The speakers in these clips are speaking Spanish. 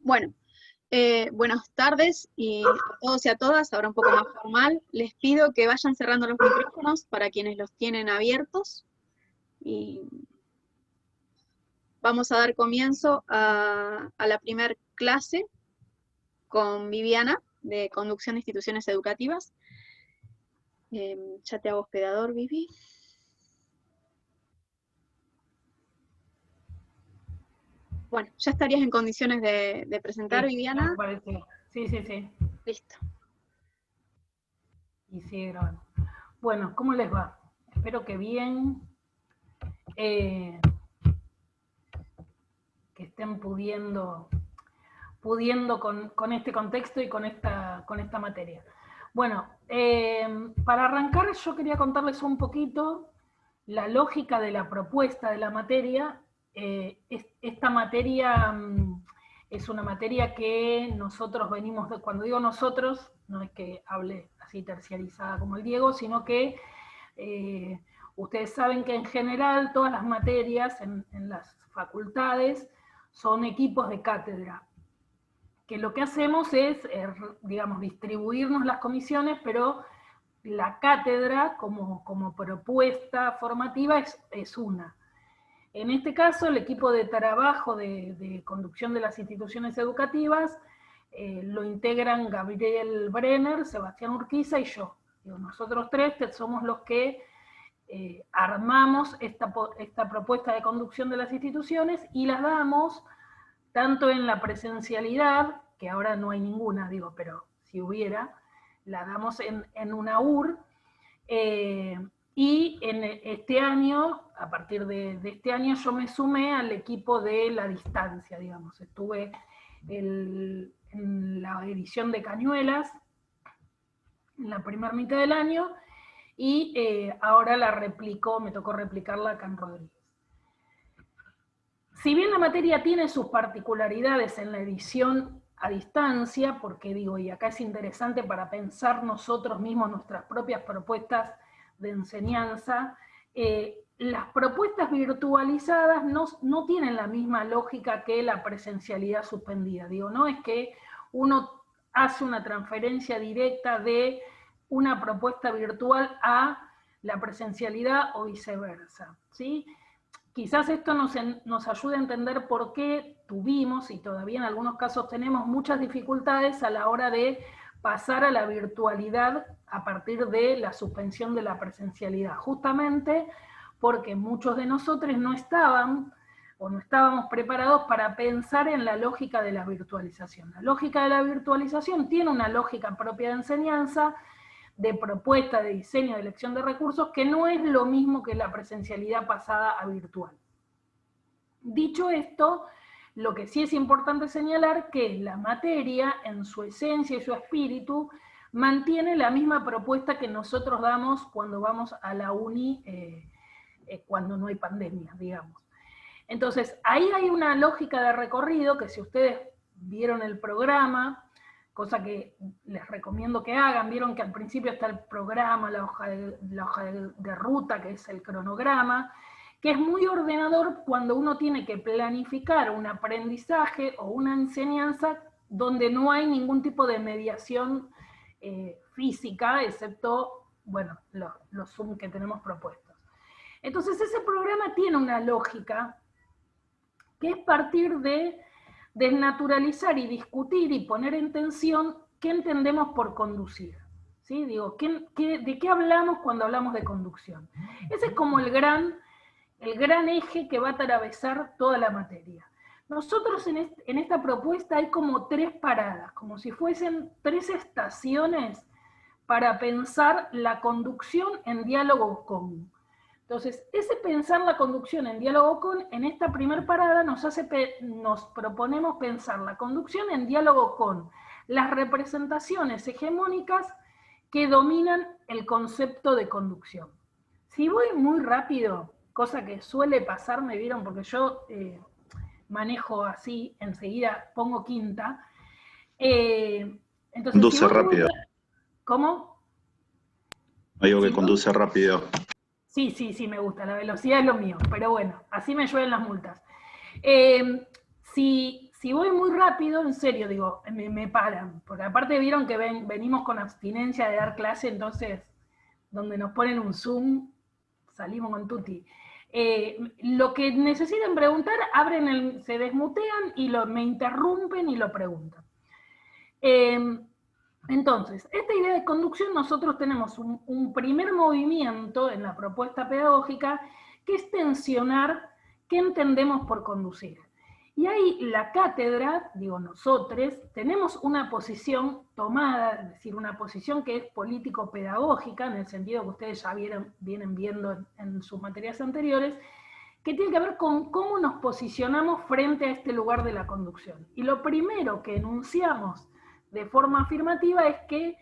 Bueno, buenas tardes a todos y a todas, ahora un poco más formal. Les pido que vayan cerrando los micrófonos para quienes los tienen abiertos. Y vamos a dar comienzo a la primer clase con Viviana, de Conducción de Instituciones Educativas. Ya te hago hospedador, Vivi. Bueno, ¿ya estarías en condiciones de presentar, Sí, Viviana? me parece. Sí. Listo. Y sigue grabando. Bueno, ¿cómo les va? Espero que bien. Que estén pudiendo con este contexto y con esta materia. Bueno, para arrancar yo quería contarles un poquito la lógica de la propuesta de la materia. Esta materia es una materia que nosotros venimos, cuando digo nosotros, no es que hable así terciarizada como el Diego, sino que ustedes saben que en general todas las materias en las facultades son equipos de cátedra, que lo que hacemos es, digamos, distribuirnos las comisiones, pero la cátedra como propuesta formativa es una. En este caso, el equipo de trabajo de conducción de las instituciones educativas lo integran Gabriel Brenner, Sebastián Urquiza y yo. Nosotros tres somos los que armamos esta propuesta de conducción de las instituciones y las damos tanto en la presencialidad, que ahora no hay ninguna, digo, pero si hubiera, la damos en una UR, y en este año, a partir de este año, yo me sumé al equipo de la distancia, digamos. Estuve en la edición de Cañuelas, en la primera mitad del año, y ahora me tocó replicarla acá en Rodríguez. Si bien la materia tiene sus particularidades en la edición a distancia, porque digo, y acá es interesante para pensar nosotros mismos nuestras propias propuestas de enseñanza, las propuestas virtualizadas no tienen la misma lógica que la presencialidad suspendida. Digo, no es que uno hace una transferencia directa de una propuesta virtual a la presencialidad o viceversa, ¿sí? Quizás esto nos ayude a entender por qué tuvimos, y todavía en algunos casos tenemos, muchas dificultades a la hora de pasar a la virtualidad a partir de la suspensión de la presencialidad. Justamente porque muchos de nosotros no estábamos preparados para pensar en la lógica de la virtualización. La lógica de la virtualización tiene una lógica propia de enseñanza, de propuesta, de diseño, de elección de recursos, que no es lo mismo que la presencialidad pasada a virtual. Dicho esto, lo que sí es importante señalar que la materia, en su esencia y su espíritu, mantiene la misma propuesta que nosotros damos cuando vamos a la uni, cuando no hay pandemia, digamos. Entonces, ahí hay una lógica de recorrido que si ustedes vieron el programa, cosa que les recomiendo que hagan, vieron que al principio está el programa, la hoja de ruta, que es el cronograma, que es muy ordenador cuando uno tiene que planificar un aprendizaje o una enseñanza donde no hay ningún tipo de mediación física, excepto, bueno, los Zoom que tenemos propuestos. Entonces ese programa tiene una lógica que es partir de desnaturalizar y discutir y poner en tensión qué entendemos por conducir. ¿Sí? Digo, ¿de qué hablamos cuando hablamos de conducción? Ese es como el gran eje que va a atravesar toda la materia. Nosotros en esta propuesta hay como 3 paradas, como si fuesen 3 estaciones para pensar la conducción en diálogo con. Entonces, ese pensar la conducción en diálogo con, en esta primer parada nos proponemos pensar la conducción en diálogo con las representaciones hegemónicas que dominan el concepto de conducción. Si voy muy rápido, cosa que suele pasar, me vieron, porque yo manejo así, enseguida pongo quinta. Entonces, conduce si voy rápido. ¿Cómo? Digo que conduce rápido. Sí, me gusta, la velocidad es lo mío, pero bueno, así me llueven las multas. Si Si voy muy rápido, en serio, digo, me paran, porque aparte vieron que venimos con abstinencia de dar clase, entonces, donde nos ponen un Zoom, salimos con tutti. Lo que necesiten preguntar, se desmutean y me interrumpen y lo preguntan. Entonces, esta idea de conducción, nosotros tenemos un primer movimiento en la propuesta pedagógica, que es tensionar qué entendemos por conducir. Y ahí la cátedra, digo nosotros, tenemos una posición tomada, es decir, una posición que es político-pedagógica, en el sentido que ustedes ya vienen viendo en sus materias anteriores, que tiene que ver con cómo nos posicionamos frente a este lugar de la conducción. Y lo primero que enunciamos de forma afirmativa es que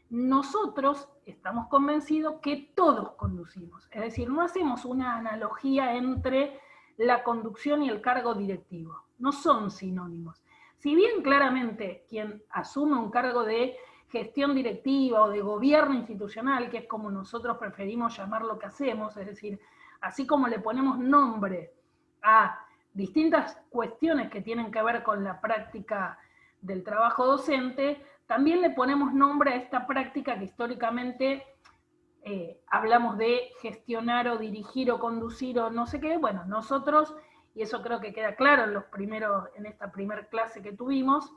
nosotros estamos convencidos que todos conducimos. Es decir, no hacemos una analogía entre la conducción y el cargo directivo. No son sinónimos. Si bien claramente quien asume un cargo de gestión directiva o de gobierno institucional, que es como nosotros preferimos llamar lo que hacemos, es decir, así como le ponemos nombre a distintas cuestiones que tienen que ver con la práctica del trabajo docente, también le ponemos nombre a esta práctica que históricamente hablamos de gestionar o dirigir o conducir o no sé qué. Bueno, nosotros, y eso creo que queda claro en esta primera clase que tuvimos,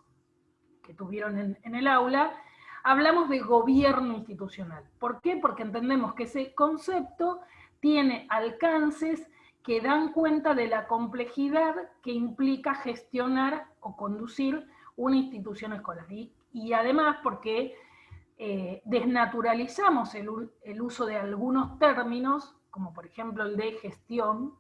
que tuvieron en el aula, hablamos de gobierno institucional. ¿Por qué? Porque entendemos que ese concepto tiene alcances que dan cuenta de la complejidad que implica gestionar o conducir una institución escolar. Y además porque desnaturalizamos el uso de algunos términos, como por ejemplo el de gestión,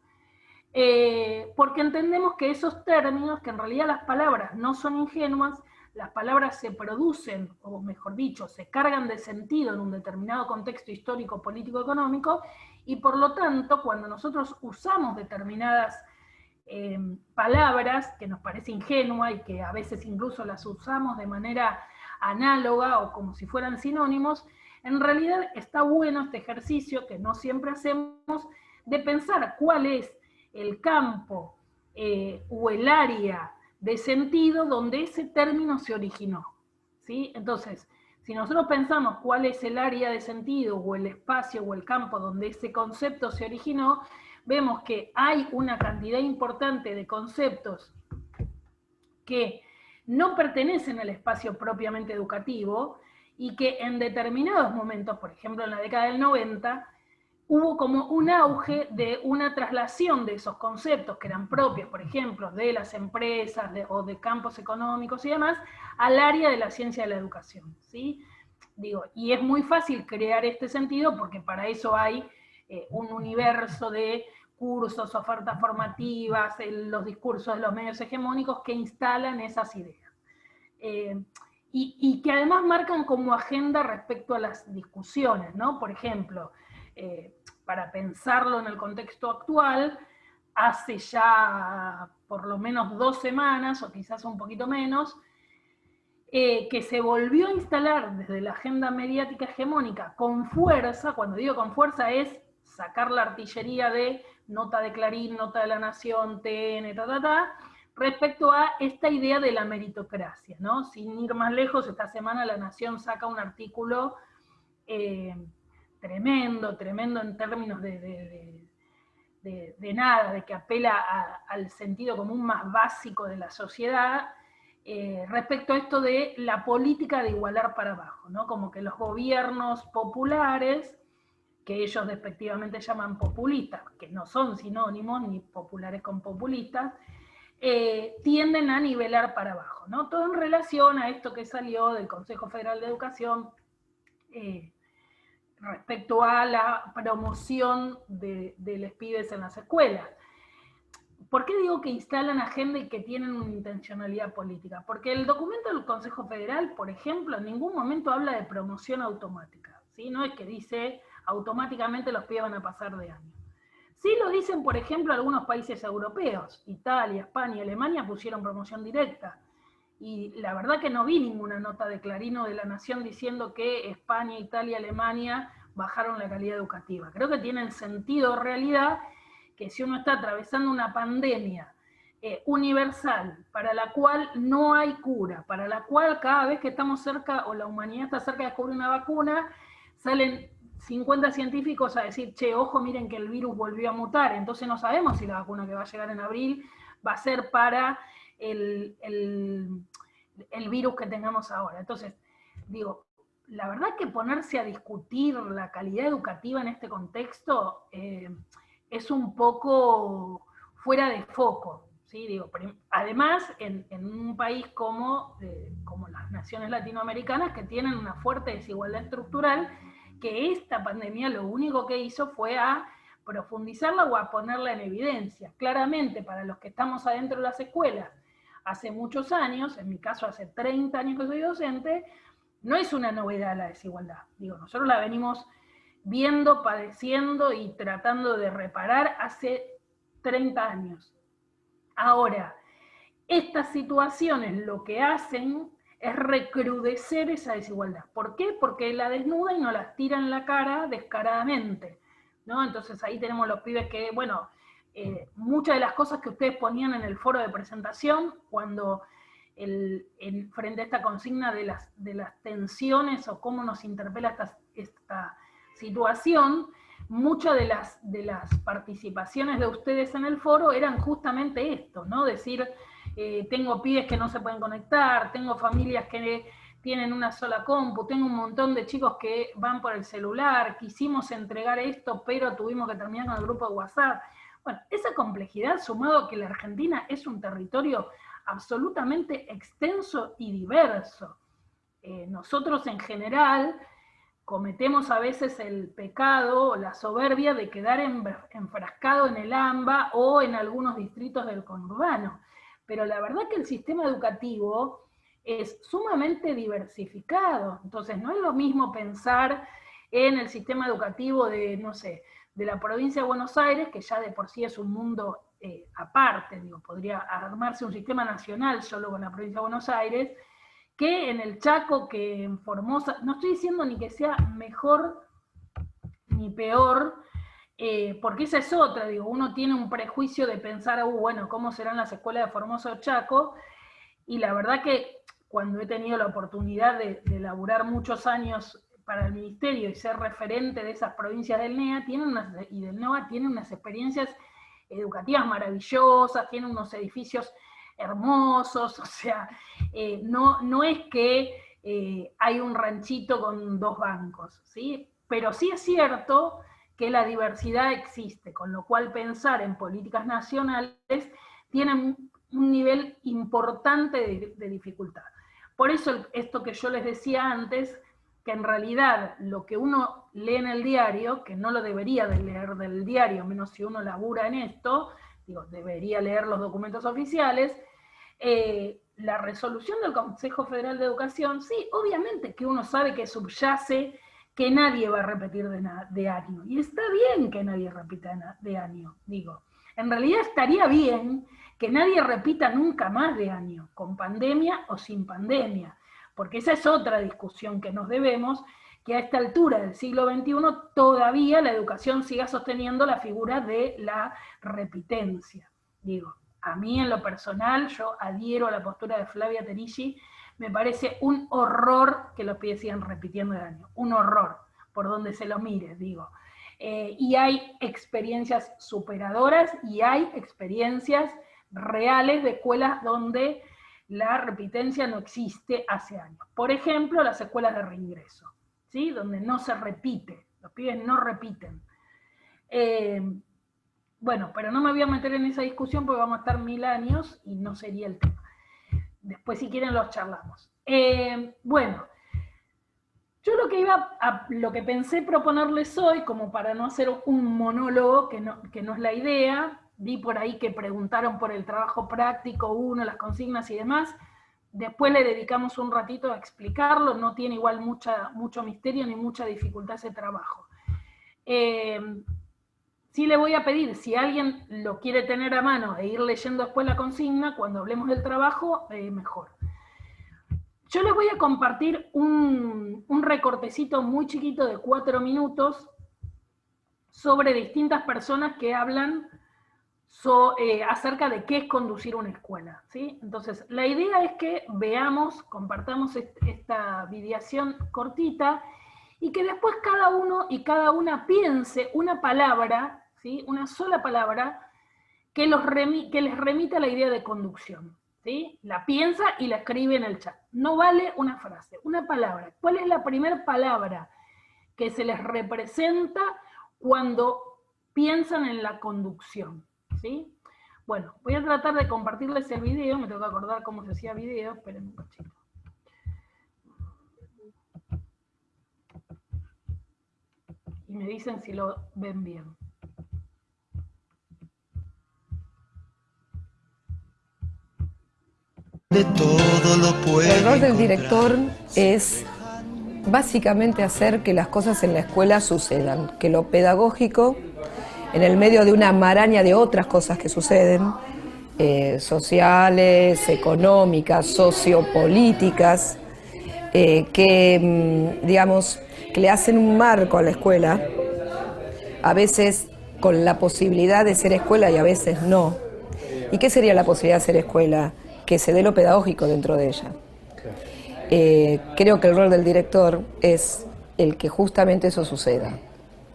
porque entendemos que esos términos, que en realidad las palabras no son ingenuas, las palabras se producen, o mejor dicho, se cargan de sentido en un determinado contexto histórico, político, económico, y por lo tanto, cuando nosotros usamos determinadas palabras que nos parece ingenua y que a veces incluso las usamos de manera análoga o como si fueran sinónimos, en realidad está bueno este ejercicio, que no siempre hacemos, de pensar cuál es el campo o el área de sentido donde ese término se originó, ¿sí? Entonces, si nosotros pensamos cuál es el área de sentido o el espacio o el campo donde ese concepto se originó, vemos que hay una cantidad importante de conceptos que no pertenecen al espacio propiamente educativo y que en determinados momentos, por ejemplo en la década del 90, hubo como un auge de una traslación de esos conceptos que eran propios, por ejemplo, de las empresas o de campos económicos y demás, al área de la ciencia de la educación, ¿sí? Digo, y es muy fácil crear este sentido porque para eso hay un universo de cursos, ofertas formativas, los discursos de los medios hegemónicos que instalan esas ideas. Y que además marcan como agenda respecto a las discusiones, ¿no? Por ejemplo, para pensarlo en el contexto actual, hace ya por lo menos 2 semanas, o quizás un poquito menos, que se volvió a instalar desde la agenda mediática hegemónica con fuerza. Cuando digo con fuerza es sacar la artillería de nota de Clarín, nota de La Nación, TN, respecto a esta idea de la meritocracia, ¿no? Sin ir más lejos, esta semana La Nación saca un artículo tremendo en términos de nada, de que apela al sentido común más básico de la sociedad, respecto a esto de la política de igualar para abajo, ¿no? Como que los gobiernos populares, que ellos despectivamente llaman populistas, que no son sinónimos, ni populares con populistas, tienden a nivelar para abajo, ¿no? Todo en relación a esto que salió del Consejo Federal de Educación respecto a la promoción de los pibes en las escuelas. ¿Por qué digo que instalan agenda y que tienen una intencionalidad política? Porque el documento del Consejo Federal, por ejemplo, en ningún momento habla de promoción automática, ¿sí? No es que dice automáticamente los pibes van a pasar de año. Sí lo dicen, por ejemplo, algunos países europeos. Italia, España, Alemania pusieron promoción directa. Y la verdad que no vi ninguna nota de Clarín o de La Nación diciendo que España, Italia, Alemania bajaron la calidad educativa. Creo que tienen sentido realidad que si uno está atravesando una pandemia universal, para la cual no hay cura, para la cual cada vez que estamos cerca, o la humanidad está cerca de descubrir una vacuna, salen 50 científicos a decir, che, ojo, miren que el virus volvió a mutar, entonces no sabemos si la vacuna que va a llegar en abril va a ser para el virus que tengamos ahora. Entonces, digo, la verdad que ponerse a discutir la calidad educativa en este contexto es un poco fuera de foco, ¿sí? Digo, además, en un país como las naciones latinoamericanas, que tienen una fuerte desigualdad estructural, que esta pandemia lo único que hizo fue a profundizarla o a ponerla en evidencia. Claramente, para los que estamos adentro de las escuelas, hace muchos años, en mi caso hace 30 años que soy docente, no es una novedad la desigualdad. Digo, nosotros la venimos viendo, padeciendo y tratando de reparar hace 30 años. Ahora, estas situaciones lo que hacen es recrudecer esa desigualdad. ¿Por qué? Porque la desnuda y nos las tira en la cara descaradamente, ¿no? Entonces ahí tenemos los pibes que, bueno, muchas de las cosas que ustedes ponían en el foro de presentación, cuando frente a esta consigna de las tensiones o cómo nos interpela esta situación, muchas de las participaciones de ustedes en el foro eran justamente esto, ¿no? Decir, tengo pibes que no se pueden conectar, tengo familias que tienen una sola compu, tengo un montón de chicos que van por el celular, quisimos entregar esto, pero tuvimos que terminar con el grupo de WhatsApp. Bueno, esa complejidad, sumado a que la Argentina es un territorio absolutamente extenso y diverso. Nosotros en general cometemos a veces el pecado o la soberbia de quedar enfrascado en el AMBA o en algunos distritos del conurbano. Pero la verdad que el sistema educativo es sumamente diversificado. Entonces no es lo mismo pensar en el sistema educativo de, no sé, de la provincia de Buenos Aires, que ya de por sí es un mundo aparte, digo, podría armarse un sistema nacional solo con la provincia de Buenos Aires, que en el Chaco, que en Formosa, no estoy diciendo ni que sea mejor ni peor, porque esa es otra, digo, uno tiene un prejuicio de pensar, bueno, ¿cómo serán las escuelas de Formosa o Chaco? Y la verdad que cuando he tenido la oportunidad de laburar muchos años para el ministerio y ser referente de esas provincias del NEA, y del NOA, tienen unas experiencias educativas maravillosas, tienen unos edificios hermosos, o sea, no es que hay un ranchito con 2 bancos, ¿sí? Pero sí es cierto que la diversidad existe, con lo cual pensar en políticas nacionales tiene un nivel importante de dificultad. Por eso esto que yo les decía antes, que en realidad lo que uno lee en el diario, que no lo debería de leer del diario, menos si uno labura en esto, digo, debería leer los documentos oficiales, la resolución del Consejo Federal de Educación, sí, obviamente que uno sabe que subyace que nadie va a repetir de año, y está bien que nadie repita de año, digo, en realidad estaría bien que nadie repita nunca más de año, con pandemia o sin pandemia, porque esa es otra discusión que nos debemos, que a esta altura del siglo XXI todavía la educación siga sosteniendo la figura de la repitencia. Digo, a mí en lo personal, yo adhiero a la postura de Flavia Terici, me parece un horror que los pibes sigan repitiendo de año, un horror, por donde se lo mire, digo. Y hay experiencias superadoras y hay experiencias reales de escuelas donde la repitencia no existe hace años. Por ejemplo, las escuelas de reingreso, ¿sí? Donde no se repite, los pibes no repiten. Bueno, pero no me voy a meter en esa discusión porque vamos a estar 1000 años y no sería el tema. Después, si quieren, los charlamos. Bueno, yo lo que pensé proponerles hoy, como para no hacer un monólogo, que no es la idea, vi por ahí que preguntaron por el trabajo práctico, las consignas y demás, después le dedicamos un ratito a explicarlo, no tiene igual mucho misterio ni mucha dificultad ese trabajo. Sí le voy a pedir, si alguien lo quiere tener a mano e ir leyendo después la consigna, cuando hablemos del trabajo, mejor. Yo les voy a compartir un recortecito muy chiquito de 4 minutos sobre distintas personas que hablan acerca de qué es conducir una escuela, ¿sí? Entonces, la idea es que veamos, compartamos esta videación cortita, y que después cada uno y cada una piense una palabra, ¿sí? Una sola palabra, que les remita a la idea de conducción, ¿sí? La piensa y la escribe en el chat. No vale una frase, una palabra. ¿Cuál es la primera palabra que se les representa cuando piensan en la conducción? ¿Sí? Bueno, voy a tratar de compartirles el video, me tengo que acordar cómo se hacía video, esperen un cachito. Y me dicen si lo ven bien. El rol del director es básicamente hacer que las cosas en la escuela sucedan, que lo pedagógico, en el medio de una maraña de otras cosas que suceden, sociales, económicas, sociopolíticas, que le hacen un marco a la escuela, a veces con la posibilidad de ser escuela y a veces no. ¿Y qué sería la posibilidad de ser escuela? Que se dé lo pedagógico dentro de ella. Creo que el rol del director es el que justamente eso suceda.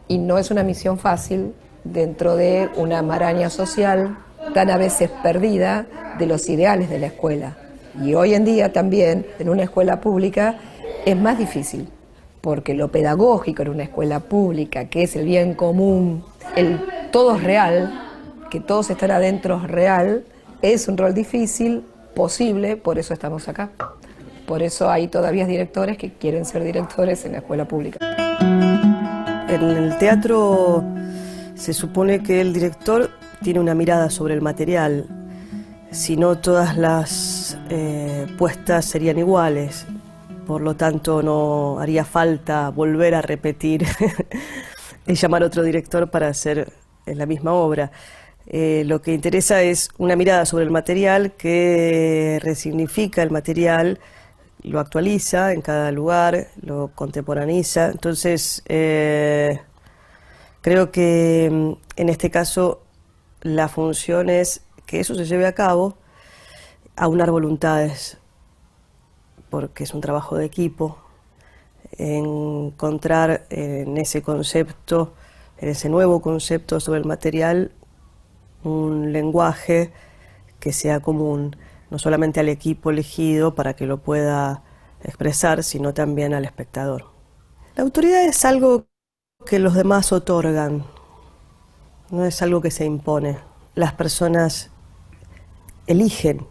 Y no es una misión fácil dentro de una maraña social tan a veces perdida de los ideales de la escuela. Y hoy en día también, en una escuela pública, es más difícil, porque lo pedagógico en una escuela pública, que es el bien común, el todo es real, que todos están adentro es real, es un rol difícil, posible, por eso estamos acá. Por eso hay todavía directores que quieren ser directores en la escuela pública. En el teatro se supone que el director tiene una mirada sobre el material, si no todas las puestas serían iguales, por lo tanto no haría falta volver a repetir y llamar a otro director para hacer la misma obra. Lo que interesa es una mirada sobre el material que resignifica el material, lo actualiza en cada lugar, lo contemporaniza. Entonces, creo que en este caso la función es que eso se lleve a cabo, aunar voluntades, porque es un trabajo de equipo, encontrar en ese concepto, en ese nuevo concepto sobre el material, un lenguaje que sea común, no solamente al equipo elegido para que lo pueda expresar, sino también al espectador. La autoridad es algo que los demás otorgan, no es algo que se impone. Las personas eligen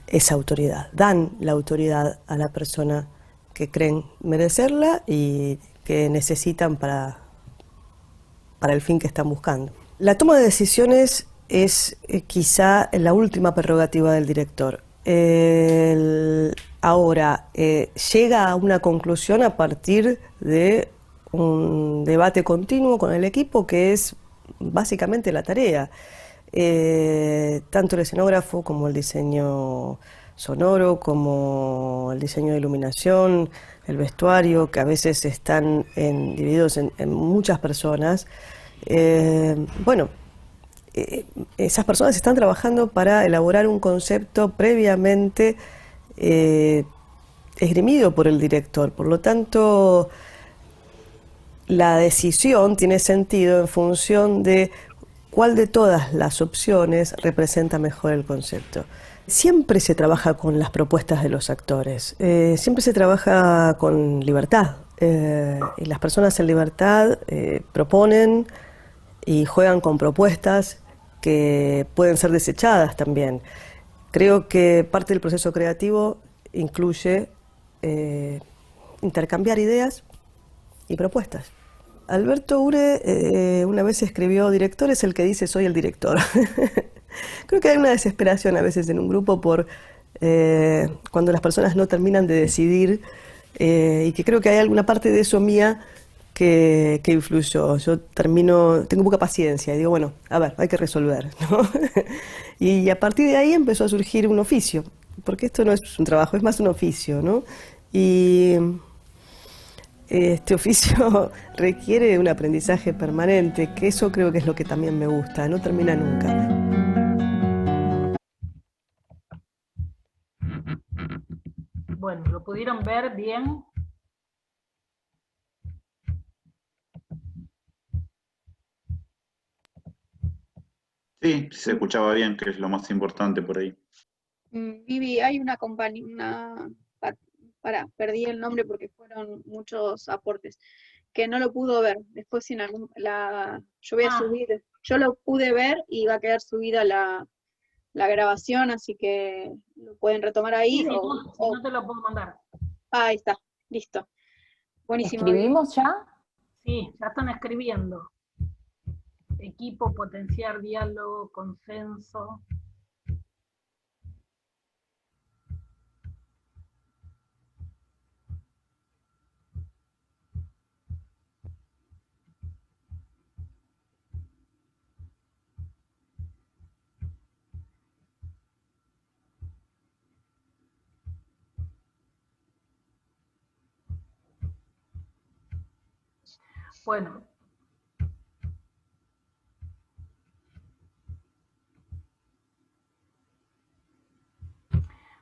esa autoridad, dan la autoridad a la persona que creen merecerla y que necesitan para el fin que están buscando. La toma de decisiones es quizá la última prerrogativa del director. Ahora, llega a una conclusión a partir de un debate continuo con el equipo, que es básicamente la tarea. Tanto el escenógrafo como el diseño sonoro, como el diseño de iluminación, el vestuario, que a veces están divididos en muchas personas. Esas personas están trabajando para elaborar un concepto previamente esgrimido por el director. Por lo tanto, la decisión tiene sentido en función de cuál de todas las opciones representa mejor el concepto. Siempre se trabaja con las propuestas de los actores, siempre se trabaja con libertad, y las personas en libertad proponen y juegan con propuestas que pueden ser desechadas también. Creo que parte del proceso creativo incluye intercambiar ideas y propuestas. Alberto Ure una vez escribió: director es el que dice soy el director. Creo que hay una desesperación a veces en un grupo por cuando las personas no terminan de decidir, y que creo que hay alguna parte de eso mía que influyó. Yo tengo poca paciencia y digo, bueno, a ver, hay que resolver, ¿no? Y a partir de ahí empezó a surgir un oficio, porque esto no es un trabajo, es más un oficio, ¿no? Y este oficio requiere un aprendizaje permanente, que eso creo que es lo que también me gusta, no termina nunca. Bueno, ¿lo pudieron ver bien? Sí, se escuchaba bien, que es lo más importante por ahí. Vivi, hay una compañía, perdí el nombre porque fueron muchos aportes, que no lo pudo ver. Después sin yo voy a subir, yo lo pude ver y va a quedar subida la grabación, así que lo pueden retomar ahí. Sí, si no te lo puedo mandar. Ahí está, listo. Buenísimo. ¿Escribimos ya? Sí, ya están escribiendo. Equipo, potenciar diálogo, consenso. Bueno.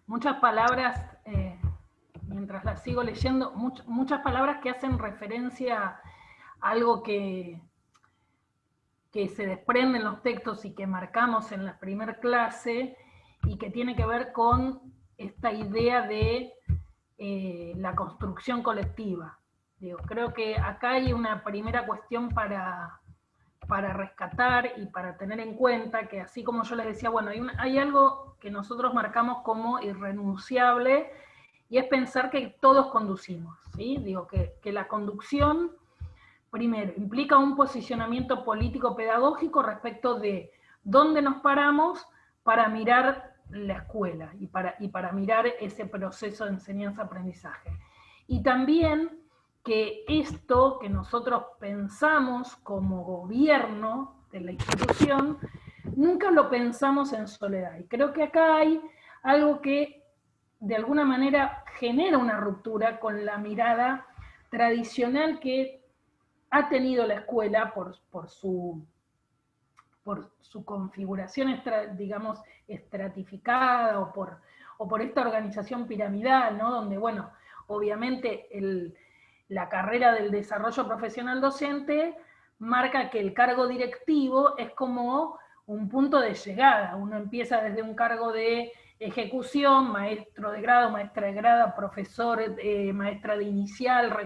Muchas palabras, mientras las sigo leyendo, muchas palabras que hacen referencia a algo que se desprende en los textos y que marcamos en la primera clase, y que tiene que ver con esta idea de la construcción colectiva. Digo, creo que acá hay una primera cuestión para rescatar y para tener en cuenta, que así como yo les decía, bueno, hay algo que nosotros marcamos como irrenunciable, y es pensar que todos conducimos, ¿sí? Digo, que la conducción, primero, implica un posicionamiento político-pedagógico respecto de dónde nos paramos para mirar la escuela, y para mirar ese proceso de enseñanza-aprendizaje. Y también que esto que nosotros pensamos como gobierno de la institución, nunca lo pensamos en soledad. Y creo que acá hay algo que de alguna manera genera una ruptura con la mirada tradicional que ha tenido la escuela por su configuración, digamos, estratificada, o por esta organización piramidal, ¿no? Donde, bueno, obviamente la carrera del desarrollo profesional docente marca que el cargo directivo es como un punto de llegada. Uno empieza desde un cargo de ejecución, maestro de grado, maestra de grado, profesor, maestra de inicial,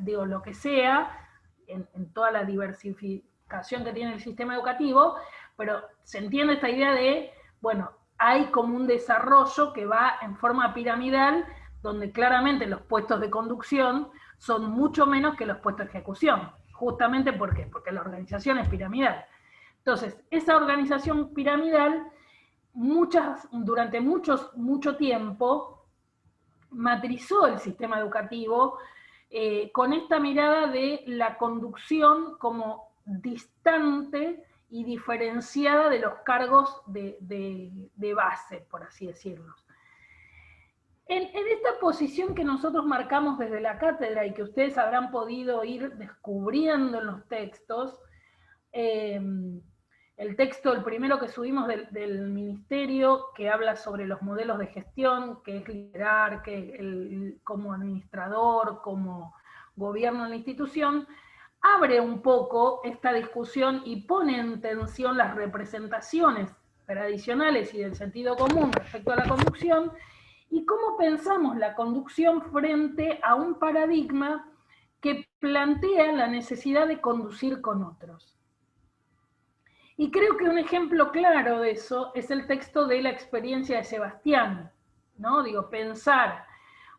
digo, lo que sea, en toda la diversificación que tiene el sistema educativo, pero se entiende esta idea de, bueno, hay como un desarrollo que va en forma piramidal, donde claramente los puestos de conducción son mucho menos que los puestos de ejecución. Justamente ¿por qué? Porque la organización es piramidal. Entonces, esa organización piramidal, durante mucho tiempo, matrizó el sistema educativo con esta mirada de la conducción como distante y diferenciada de los cargos de base, por así decirlo. En esta posición que nosotros marcamos desde la cátedra, y que ustedes habrán podido ir descubriendo en los textos, el texto, el primero que subimos del ministerio, que habla sobre los modelos de gestión, que es liderar, como administrador, como gobierno en la institución, abre un poco esta discusión y pone en tensión las representaciones tradicionales y del sentido común respecto a la conducción, y cómo pensamos la conducción frente a un paradigma que plantea la necesidad de conducir con otros. Y creo que un ejemplo claro de eso es el texto de la experiencia de Sebastián, ¿no? Digo, pensar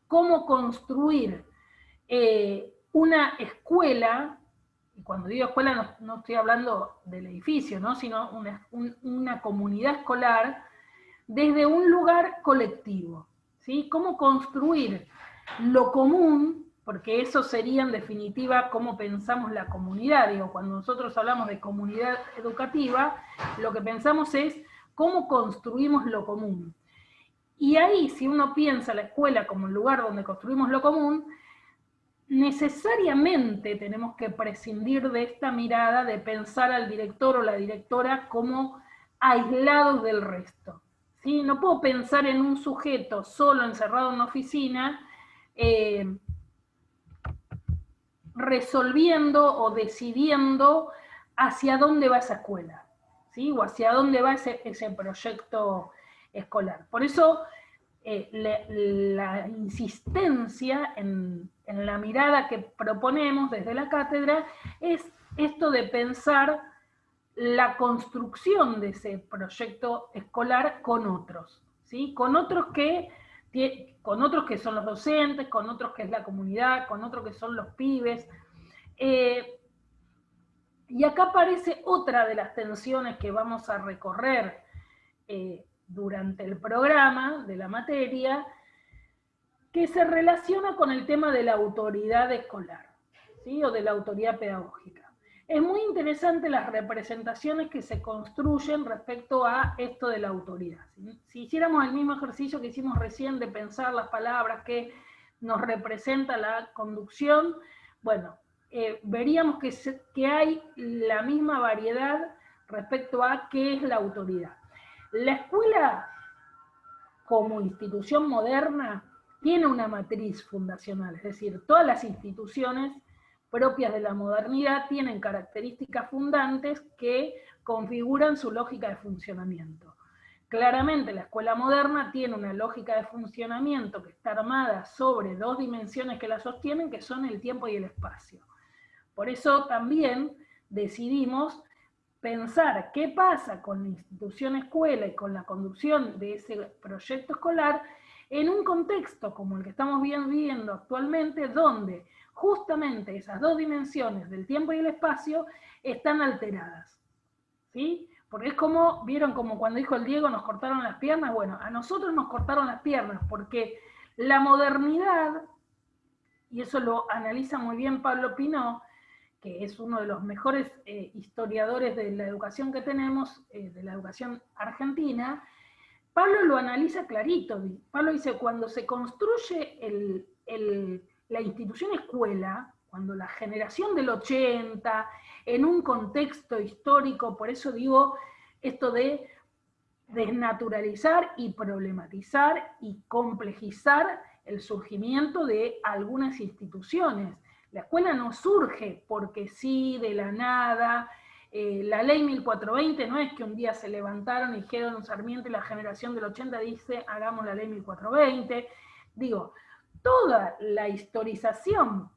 cómo construir una escuela, y cuando digo escuela no estoy hablando del edificio, ¿no? Sino una comunidad escolar desde un lugar colectivo, ¿sí? Cómo construir lo común, porque eso sería en definitiva cómo pensamos la comunidad. Digo, cuando nosotros hablamos de comunidad educativa, lo que pensamos es cómo construimos lo común. Y ahí, si uno piensa la escuela como el lugar donde construimos lo común, necesariamente tenemos que prescindir de esta mirada de pensar al director o la directora como aislados del resto, ¿sí? No puedo pensar en un sujeto solo encerrado en una oficina, resolviendo o decidiendo hacia dónde va esa escuela, ¿sí? O hacia dónde va ese proyecto escolar. Por eso la insistencia en la mirada que proponemos desde la cátedra es esto de pensar la construcción de ese proyecto escolar con otros, ¿sí? Con otros que son los docentes, con otros que es la comunidad, con otros que son los pibes. Y acá aparece otra de las tensiones que vamos a recorrer durante el programa de la materia, que se relaciona con el tema de la autoridad escolar, ¿sí? O de la autoridad pedagógica. Es muy interesante las representaciones que se construyen respecto a esto de la autoridad. Si hiciéramos el mismo ejercicio que hicimos recién de pensar las palabras que nos representa la conducción, bueno, veríamos que hay la misma variedad respecto a qué es la autoridad. La escuela, como institución moderna, tiene una matriz fundacional, es decir, todas las instituciones propias de la modernidad tienen características fundantes que configuran su lógica de funcionamiento. Claramente la escuela moderna tiene una lógica de funcionamiento que está armada sobre dos dimensiones que la sostienen, que son el tiempo y el espacio. Por eso también decidimos pensar qué pasa con la institución escuela y con la conducción de ese proyecto escolar en un contexto como el que estamos viviendo actualmente, donde justamente esas dos dimensiones del tiempo y el espacio están alteradas, ¿sí? Porque es como, vieron como cuando dijo el Diego, nos cortaron las piernas. Bueno, a nosotros nos cortaron las piernas, porque la modernidad, y eso lo analiza muy bien Pablo Pinó, que es uno de los mejores historiadores de la educación que tenemos, de la educación argentina, Pablo lo analiza clarito. Pablo dice, cuando se construye la institución escuela, cuando la generación del 80, en un contexto histórico, por eso digo esto de desnaturalizar y problematizar y complejizar el surgimiento de algunas instituciones. La escuela no surge porque sí, de la nada. La ley 1420 no es que un día se levantaron y dijeron Sarmiento y la generación del 80 dice hagamos la ley 1420. Digo, toda la historización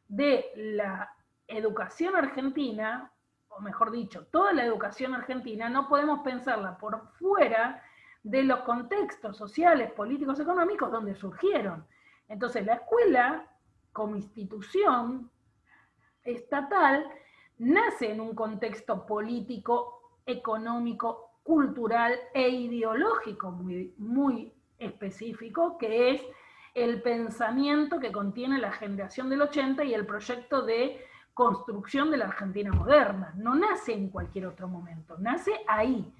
de la educación argentina, o mejor dicho, toda la educación argentina no podemos pensarla por fuera de los contextos sociales, políticos, económicos donde surgieron. Entonces la escuela, como institución estatal, nace en un contexto político, económico, cultural e ideológico muy específico, que es el pensamiento que contiene la generación del 80 y el proyecto de construcción de la Argentina moderna. No nace en cualquier otro momento, nace ahí.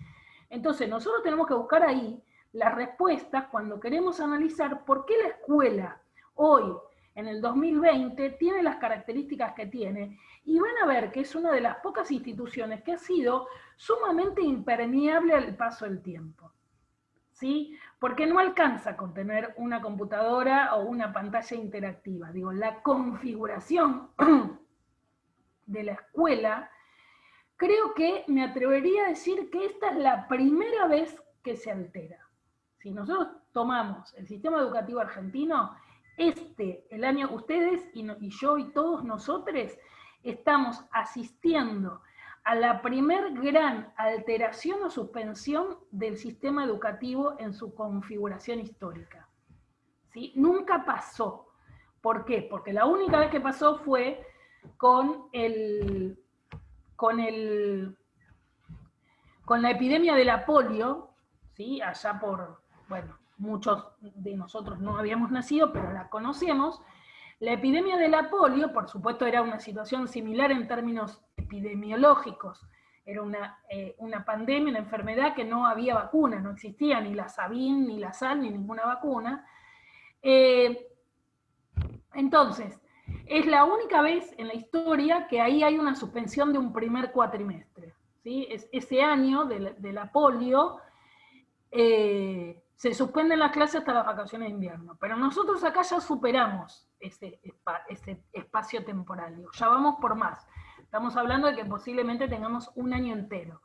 Entonces nosotros tenemos que buscar ahí las respuestas cuando queremos analizar por qué la escuela hoy, en el 2020, tiene las características que tiene, y van a ver que es una de las pocas instituciones que ha sido sumamente impermeable al paso del tiempo, ¿sí? Porque no alcanza con tener una computadora o una pantalla interactiva. Digo, la configuración de la escuela, creo que me atrevería a decir que esta es la primera vez que se altera. Si nosotros tomamos el sistema educativo argentino, el año, ustedes y yo y todos nosotros estamos asistiendo a la primer gran alteración o suspensión del sistema educativo en su configuración histórica, ¿sí? Nunca pasó. ¿Por qué? Porque la única vez que pasó fue con la epidemia de la polio, ¿sí? Allá por, bueno, muchos de nosotros no habíamos nacido, pero la conocemos. La epidemia de la polio, por supuesto, era una situación similar en términos epidemiológicos. Era una pandemia, una enfermedad que no había vacuna, no existía ni la Sabin, ni la Sal, ni ninguna vacuna. Entonces, es la única vez en la historia que ahí hay una suspensión de un primer cuatrimestre, ¿sí? Ese año de la polio se suspenden las clases hasta las vacaciones de invierno. Pero nosotros acá ya superamos ese espacio temporal, digo, ya vamos por más. Estamos hablando de que posiblemente tengamos un año entero.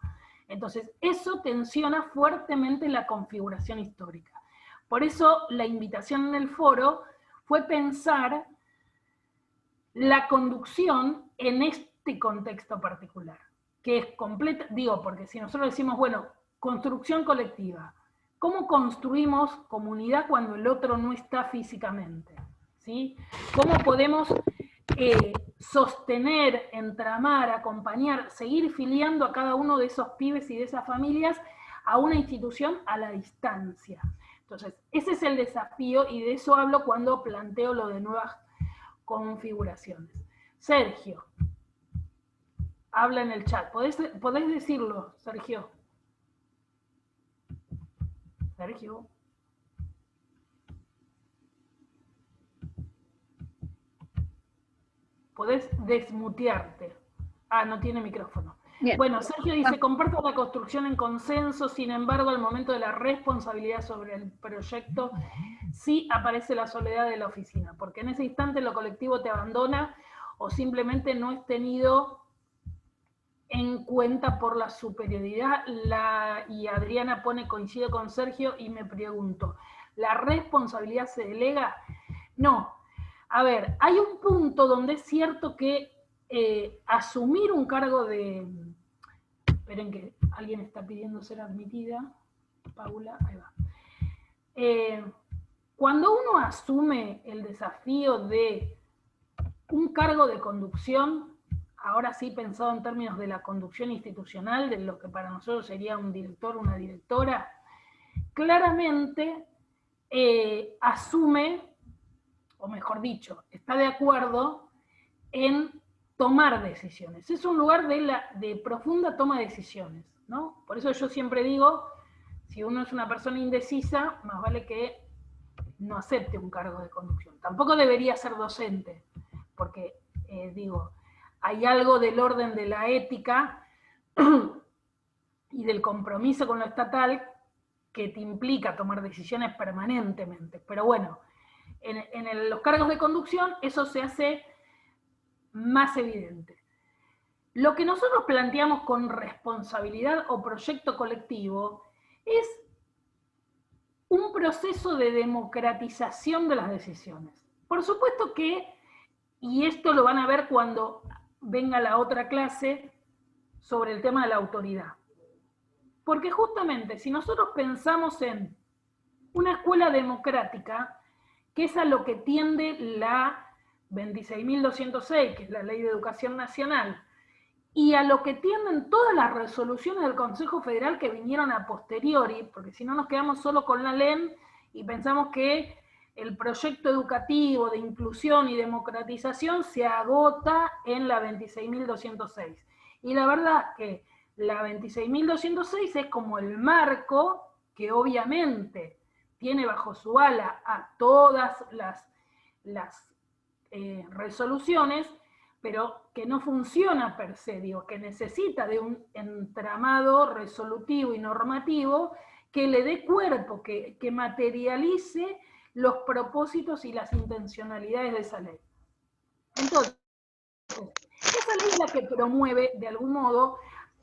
Entonces, eso tensiona fuertemente la configuración histórica. Por eso la invitación en el foro fue pensar la conducción en este contexto particular, que es completa, digo, porque si nosotros decimos, bueno, construcción colectiva, ¿cómo construimos comunidad cuando el otro no está físicamente? ¿Sí? ¿Cómo podemos sostener, entramar, acompañar, seguir filiando a cada uno de esos pibes y de esas familias a una institución a la distancia? Entonces, ese es el desafío, y de eso hablo cuando planteo lo de nuevas configuraciones. Sergio, habla en el chat. ¿Podés decirlo, Sergio? Sergio. Podés desmutearte. Ah, no tiene micrófono. Bien. Bueno, Sergio dice, comparto la construcción en consenso, sin embargo, al momento de la responsabilidad sobre el proyecto, sí aparece la soledad de la oficina, porque en ese instante lo colectivo te abandona o simplemente no es tenido en cuenta por la superioridad. Y Adriana pone, coincido con Sergio, y me pregunto, ¿la responsabilidad se delega? No. A ver, hay un punto donde es cierto que asumir un cargo de... Esperen que alguien está pidiendo ser admitida. Paula, ahí va. Cuando uno asume el desafío de un cargo de conducción, ahora sí pensado en términos de la conducción institucional, de lo que para nosotros sería un director, una directora, claramente asume, o mejor dicho, está de acuerdo en tomar decisiones. Es un lugar de profunda toma de decisiones, ¿no? Por eso yo siempre digo, si uno es una persona indecisa, más vale que no acepte un cargo de conducción. Tampoco debería ser docente, porque, digo, hay algo del orden de la ética y del compromiso con lo estatal que te implica tomar decisiones permanentemente. Pero bueno, en los cargos de conducción eso se hace más evidente. Lo que nosotros planteamos con responsabilidad o proyecto colectivo es un proceso de democratización de las decisiones. Por supuesto que, y esto lo van a ver cuando venga la otra clase sobre el tema de la autoridad, porque justamente si nosotros pensamos en una escuela democrática, que es a lo que tiende la 26.206, que es la Ley de Educación Nacional, y a lo que tienden todas las resoluciones del Consejo Federal que vinieron a posteriori, porque si no nos quedamos solo con la LEN y pensamos que el proyecto educativo de inclusión y democratización se agota en la 26.206. Y la verdad que la 26.206 es como el marco que obviamente tiene bajo su ala a todas las resoluciones, pero que no funciona per se, digo, que necesita de un entramado resolutivo y normativo que le dé cuerpo, que materialice los propósitos y las intencionalidades de esa ley. Entonces, esa ley es la que promueve, de algún modo,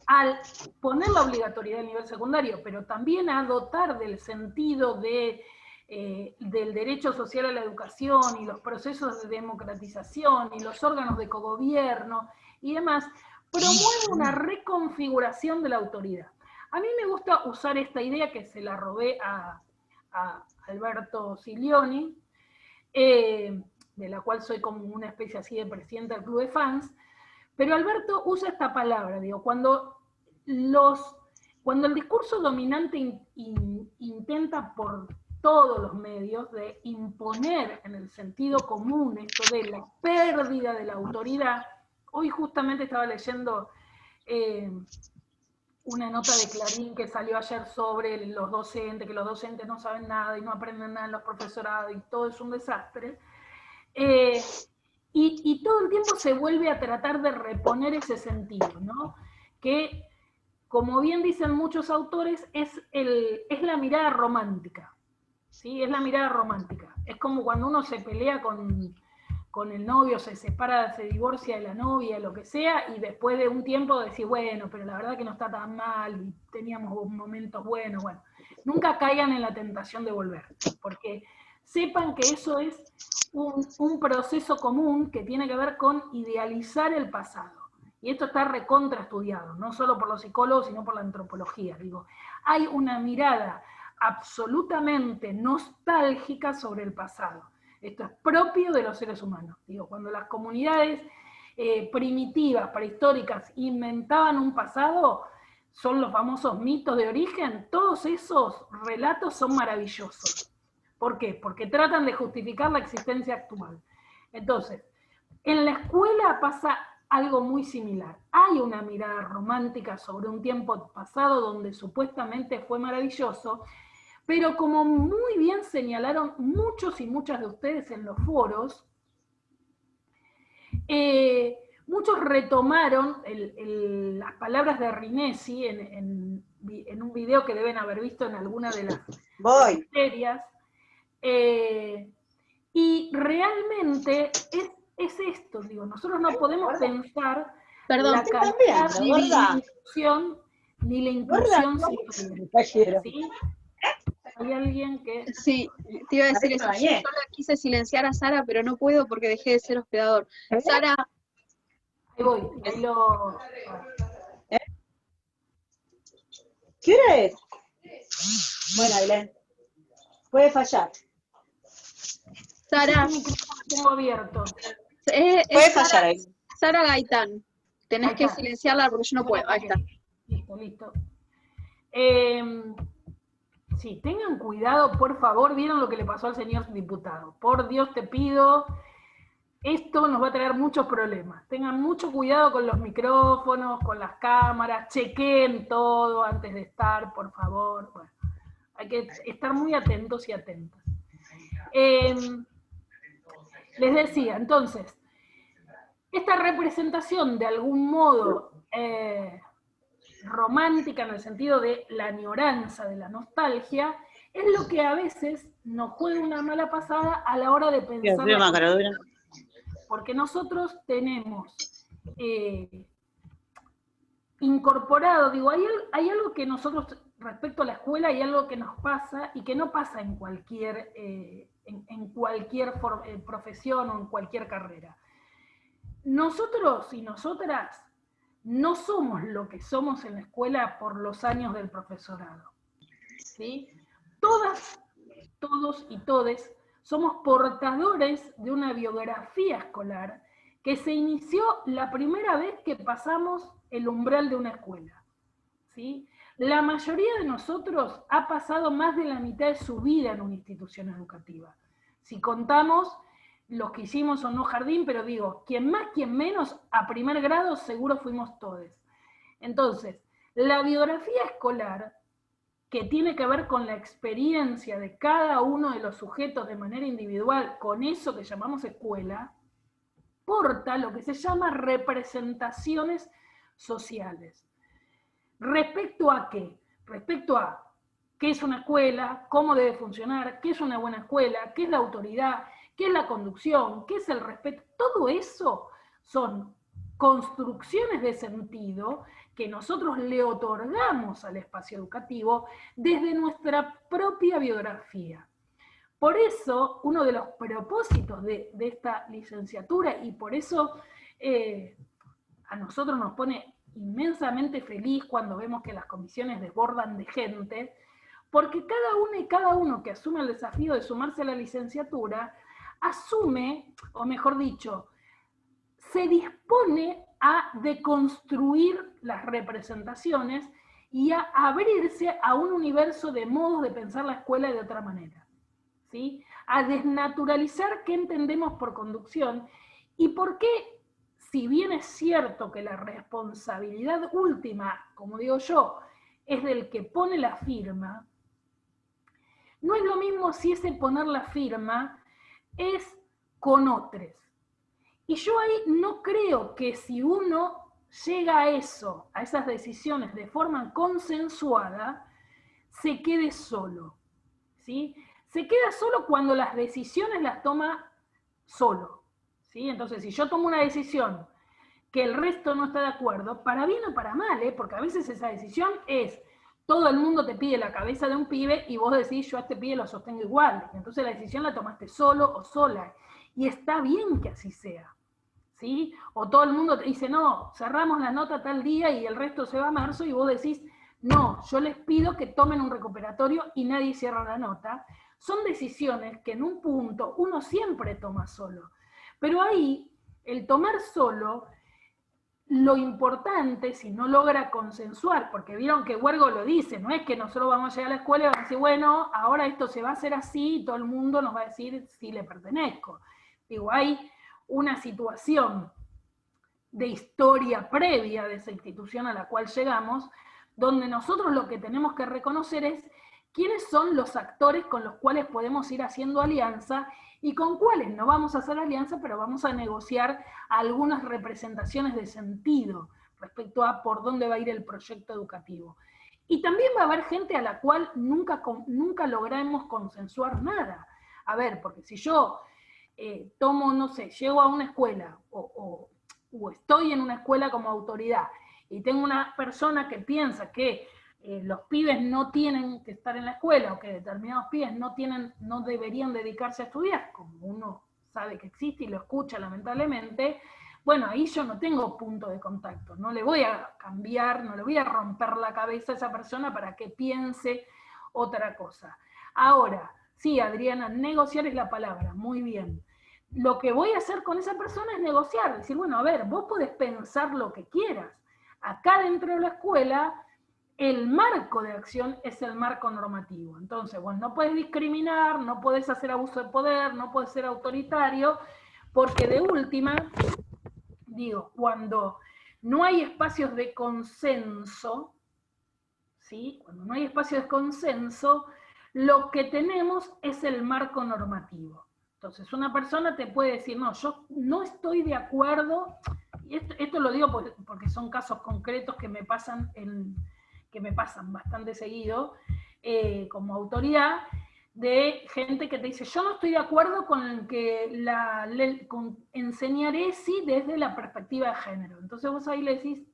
al poner la obligatoriedad del nivel secundario, pero también a dotar del sentido del derecho social a la educación y los procesos de democratización y los órganos de cogobierno y demás, promueve una reconfiguración de la autoridad. A mí me gusta usar esta idea que se la robé a Alberto Silioni, de la cual soy como una especie así de presidenta del club de fans, pero Alberto usa esta palabra, digo, cuando el discurso dominante intenta por todos los medios de imponer en el sentido común esto de la pérdida de la autoridad. Hoy justamente estaba leyendo una nota de Clarín que salió ayer sobre los docentes, que los docentes no saben nada y no aprenden nada en los profesorados y todo es un desastre. Y todo el tiempo se vuelve a tratar de reponer ese sentido, ¿no? Que como bien dicen muchos autores, es la mirada romántica, ¿sí? Es la mirada romántica. Es como cuando uno se pelea con el novio, se separa, se divorcia de la novia, lo que sea, y después de un tiempo decís, bueno, pero la verdad que no está tan mal, y teníamos momentos buenos, bueno. Nunca caigan en la tentación de volver, porque sepan que eso es un proceso común que tiene que ver con idealizar el pasado. Y esto está recontra estudiado, no solo por los psicólogos, sino por la antropología. Digo, hay una mirada absolutamente nostálgica sobre el pasado. Esto es propio de los seres humanos. Digo, cuando las comunidades primitivas, prehistóricas, inventaban un pasado, son los famosos mitos de origen, todos esos relatos son maravillosos. ¿Por qué? Porque tratan de justificar la existencia actual. Entonces, en la escuela pasa algo muy similar. Hay una mirada romántica sobre un tiempo pasado donde supuestamente fue maravilloso, pero como muy bien señalaron muchos y muchas de ustedes en los foros, muchos retomaron las palabras de Rinesi en un video que deben haber visto en alguna de las series, y realmente es esto, digo, nosotros no podemos pensar la calidad ni la inclusión ¿sí? Hay alguien que... Sí, te iba a decir eso. Yo la quise silenciar a Sara, pero no puedo porque dejé de ser hospedador. Sara... Ahí voy, ahí lo... ¿Qué hora es? Bueno, Ailén, puede fallar. Sara... Tengo abierto. Puede fallar ahí. Sara Gaitán. Tenés que silenciarla porque yo no puedo. Ahí está. Listo. Sí, tengan cuidado, por favor. ¿Vieron lo que le pasó al señor diputado? Por Dios te pido, esto nos va a traer muchos problemas. Tengan mucho cuidado con los micrófonos, con las cámaras, chequeen todo antes de estar, por favor. Bueno, hay que estar muy atentos y atentas. Les decía, entonces, esta representación de algún modo romántica en el sentido de la añoranza, de la nostalgia, es lo que a veces nos juega una mala pasada a la hora de pensar. Porque nosotros tenemos incorporado, digo, hay algo que nosotros, respecto a la escuela, hay algo que nos pasa y que no pasa en cualquier profesión o en cualquier carrera. Nosotros y nosotras no somos lo que somos en la escuela por los años del profesorado, ¿sí? Todas, todos y todes somos portadores de una biografía escolar que se inició la primera vez que pasamos el umbral de una escuela, ¿sí? La mayoría de nosotros ha pasado más de la mitad de su vida en una institución educativa. Si contamos los que hicimos o no jardín, pero digo, quien más, quien menos, a primer grado seguro fuimos todos. Entonces, la biografía escolar, que tiene que ver con la experiencia de cada uno de los sujetos de manera individual, con eso que llamamos escuela, porta lo que se llama representaciones sociales. ¿Respecto a qué? Respecto a qué es una escuela, cómo debe funcionar, qué es una buena escuela, qué es la autoridad, qué es la conducción, qué es el respeto. Todo eso son construcciones de sentido que nosotros le otorgamos al espacio educativo desde nuestra propia biografía. Por eso, uno de los propósitos de esta licenciatura, y por eso a nosotros nos pone inmensamente feliz cuando vemos que las comisiones desbordan de gente, porque cada una y cada uno que asume el desafío de sumarse a la licenciatura, asume, o mejor dicho, se dispone a deconstruir las representaciones y a abrirse a un universo de modos de pensar la escuela de otra manera, ¿sí? A desnaturalizar qué entendemos por conducción y por qué, si bien es cierto que la responsabilidad última, como digo yo, es del que pone la firma, no es lo mismo si ese poner la firma es con otros. Y yo ahí no creo que si uno llega a eso, a esas decisiones de forma consensuada, se quede solo, ¿sí? Se queda solo cuando las decisiones las toma solo, ¿sí? Entonces, si yo tomo una decisión que el resto no está de acuerdo, para bien o para mal, porque a veces esa decisión es, todo el mundo te pide la cabeza de un pibe y vos decís, yo a este pibe lo sostengo igual, entonces la decisión la tomaste solo o sola, y está bien que así sea, ¿sí? O todo el mundo te dice, no, cerramos la nota tal día y el resto se va a marzo, y vos decís, no, yo les pido que tomen un recuperatorio y nadie cierra la nota. Son decisiones que en un punto uno siempre toma solo, pero ahí el tomar solo, lo importante, si no logra consensuar, porque vieron que Huergo lo dice, no es que nosotros vamos a llegar a la escuela y vamos a decir, bueno, ahora esto se va a hacer así y todo el mundo nos va a decir si le pertenezco. Digo, hay una situación de historia previa de esa institución a la cual llegamos, donde nosotros lo que tenemos que reconocer es quiénes son los actores con los cuales podemos ir haciendo alianza y con cuáles no vamos a hacer alianza, pero vamos a negociar algunas representaciones de sentido respecto a por dónde va a ir el proyecto educativo. Y también va a haber gente a la cual nunca lograremos consensuar nada. A ver, porque si yo tomo, no sé, llego a una escuela o estoy en una escuela como autoridad y tengo una persona que piensa que los pibes no tienen que estar en la escuela o que determinados pibes no deberían dedicarse a estudiar, como uno sabe que existe y lo escucha lamentablemente, bueno, ahí yo no tengo punto de contacto, no le voy a cambiar, no le voy a romper la cabeza a esa persona para que piense otra cosa. Ahora, sí, Adriana, negociar es la palabra, muy bien. Lo que voy a hacer con esa persona es negociar, decir, bueno, a ver, vos podés pensar lo que quieras. Acá dentro de la escuela, el marco de acción es el marco normativo. Entonces, bueno, no puedes discriminar, no puedes hacer abuso de poder, no puedes ser autoritario, porque de última, digo, cuando no hay espacios de consenso, ¿sí? Cuando no hay espacios de consenso, lo que tenemos es el marco normativo. Entonces, una persona te puede decir, no, yo no estoy de acuerdo, y esto lo digo porque son casos concretos que me pasan bastante seguido como autoridad, de gente que te dice, yo no estoy de acuerdo con que con enseñar ESI desde la perspectiva de género. Entonces vos ahí le decís,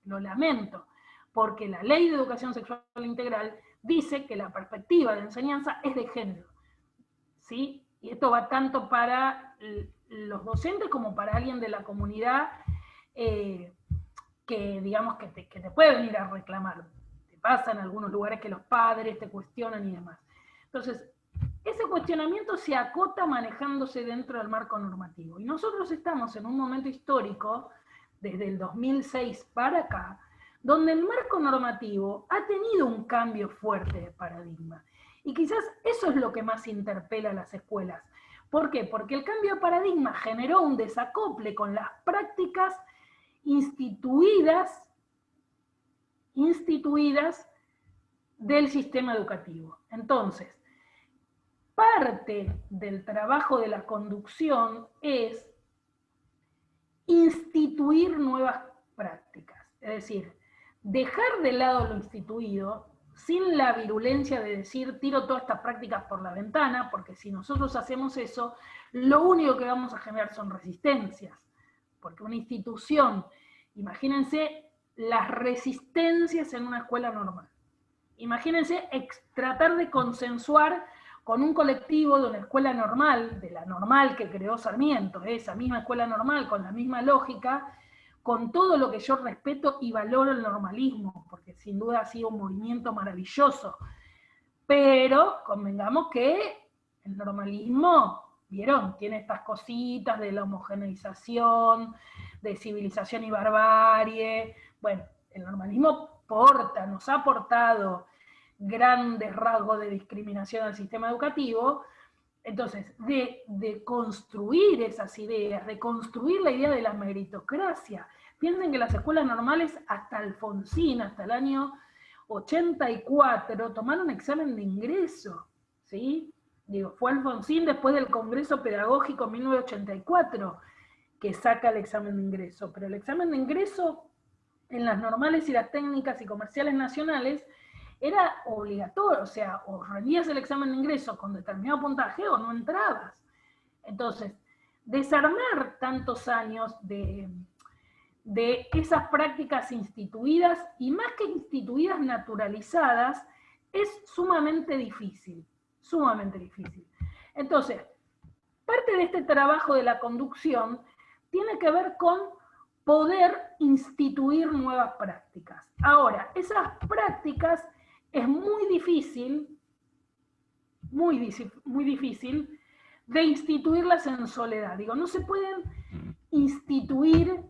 lo lamento, porque la Ley de Educación Sexual Integral dice que la perspectiva de enseñanza es de género, ¿sí? Y esto va tanto para los docentes como para alguien de la comunidad que, digamos, que te puede venir a reclamar. Te pasa en algunos lugares que los padres te cuestionan y demás. Entonces, ese cuestionamiento se acota manejándose dentro del marco normativo. Y nosotros estamos en un momento histórico, desde el 2006 para acá, donde el marco normativo ha tenido un cambio fuerte de paradigma. Y quizás eso es lo que más interpela a las escuelas. ¿Por qué? Porque el cambio de paradigma generó un desacople con las prácticas instituidas del sistema educativo. Entonces, parte del trabajo de la conducción es instituir nuevas prácticas, es decir, dejar de lado lo instituido sin la virulencia de decir tiro todas estas prácticas por la ventana, porque si nosotros hacemos eso, lo único que vamos a generar son resistencias, porque una institución, imagínense las resistencias en una escuela normal, imagínense tratar de consensuar con un colectivo de una escuela normal, de la normal que creó Sarmiento, esa misma escuela normal, con la misma lógica, con todo lo que yo respeto y valoro el normalismo, porque sin duda ha sido un movimiento maravilloso, pero convengamos que el normalismo, ¿vieron? Tiene estas cositas de la homogeneización, de civilización y barbarie. Bueno, el normalismo nos ha aportado grandes rasgos de discriminación al sistema educativo. Entonces, de construir esas ideas, de construir la idea de la meritocracia. Piensen que las escuelas normales hasta Alfonsín, hasta el año 84, tomaron examen de ingreso, ¿sí? Digo, fue Alfonsín después del Congreso Pedagógico en 1984 que saca el examen de ingreso, pero el examen de ingreso en las normales y las técnicas y comerciales nacionales, era obligatorio, o sea, o rendías el examen de ingreso con determinado puntaje o no entrabas. Entonces, desarmar tantos años de esas prácticas instituidas, y más que instituidas, naturalizadas, es sumamente difícil, sumamente difícil. Entonces, parte de este trabajo de la conducción tiene que ver con poder instituir nuevas prácticas. Ahora, esas prácticas es muy difícil de instituirlas en soledad. Digo, no se pueden instituir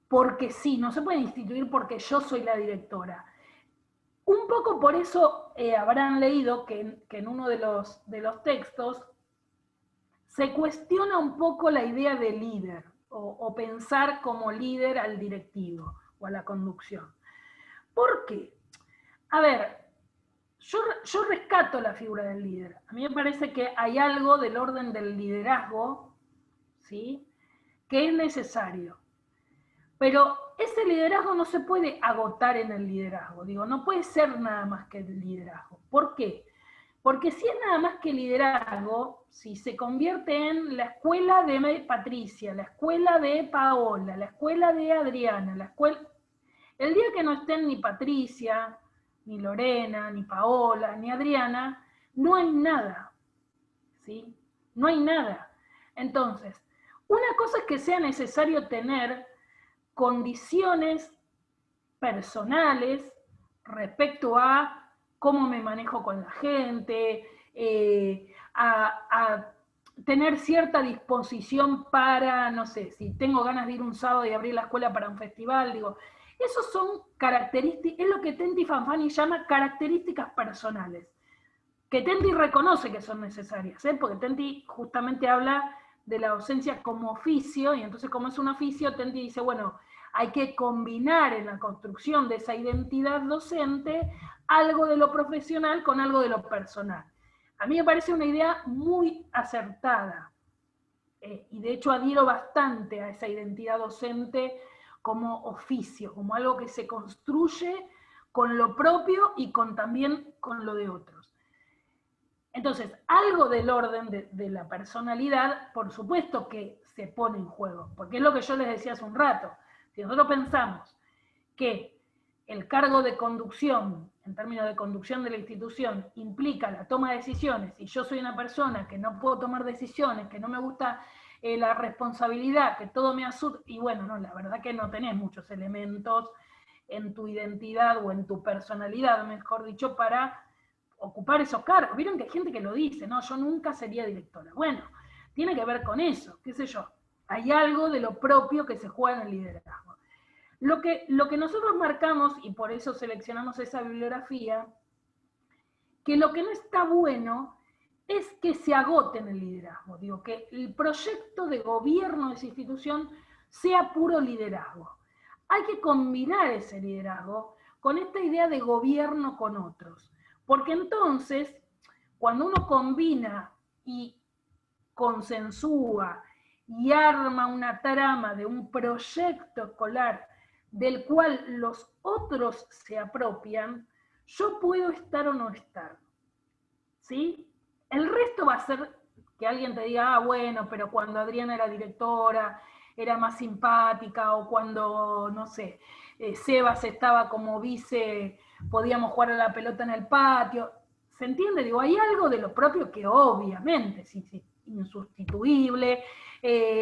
porque sí, no se puede instituir porque yo soy la directora. Un poco por eso habrán leído que en uno de los textos se cuestiona un poco la idea de líder, o pensar como líder al directivo o a la conducción. ¿Por qué? A ver, yo rescato la figura del líder. A mí me parece que hay algo del orden del liderazgo, ¿sí?, que es necesario. Pero ese liderazgo no se puede agotar en el liderazgo. Digo, no puede ser nada más que el liderazgo. ¿Por qué? Porque si es nada más que liderazgo, si se convierte en la escuela de Patricia, la escuela de Paola, la escuela de Adriana, la escuela... El día que no estén ni Patricia, ni Lorena, ni Paola, ni Adriana, no hay nada, ¿sí? No hay nada. Entonces, una cosa es que sea necesario tener condiciones personales respecto a cómo me manejo con la gente, a tener cierta disposición para, no sé, si tengo ganas de ir un sábado y abrir la escuela para un festival, digo, esos son características, es lo que Tenti Fanfani llama características personales, que Tenti reconoce que son necesarias, porque Tenti justamente habla de la docencia como oficio, y entonces como es un oficio, Tenti dice, bueno, hay que combinar en la construcción de esa identidad docente algo de lo profesional con algo de lo personal. A mí me parece una idea muy acertada, y de hecho adhiero bastante a esa identidad docente como oficio, como algo que se construye con lo propio y también con lo de otros. Entonces, algo del orden de la personalidad, por supuesto que se pone en juego, porque es lo que yo les decía hace un rato. Si nosotros pensamos que el cargo de conducción, en términos de conducción de la institución, implica la toma de decisiones, y yo soy una persona que no puedo tomar decisiones, que no me gusta la responsabilidad, que todo me asusta, y bueno, no, la verdad que no tenés muchos elementos en tu identidad o en tu personalidad, mejor dicho, para ocupar esos cargos. Vieron que hay gente que lo dice, no, yo nunca sería directora. Bueno, tiene que ver con eso, qué sé yo. Hay algo de lo propio que se juega en el liderazgo. Lo que nosotros marcamos, y por eso seleccionamos esa bibliografía, que lo que no está bueno es que se agote en el liderazgo. Digo, que el proyecto de gobierno de esa institución sea puro liderazgo. Hay que combinar ese liderazgo con esta idea de gobierno con otros. Porque entonces, cuando uno combina y consensúa y arma una trama de un proyecto escolar del cual los otros se apropian, yo puedo estar o no estar, ¿sí? El resto va a ser que alguien te diga, ah, bueno, pero cuando Adriana era directora, era más simpática, o cuando, no sé, Sebas estaba como vice, podíamos jugar a la pelota en el patio. ¿Se entiende? Digo, hay algo de lo propio que obviamente es insustituible,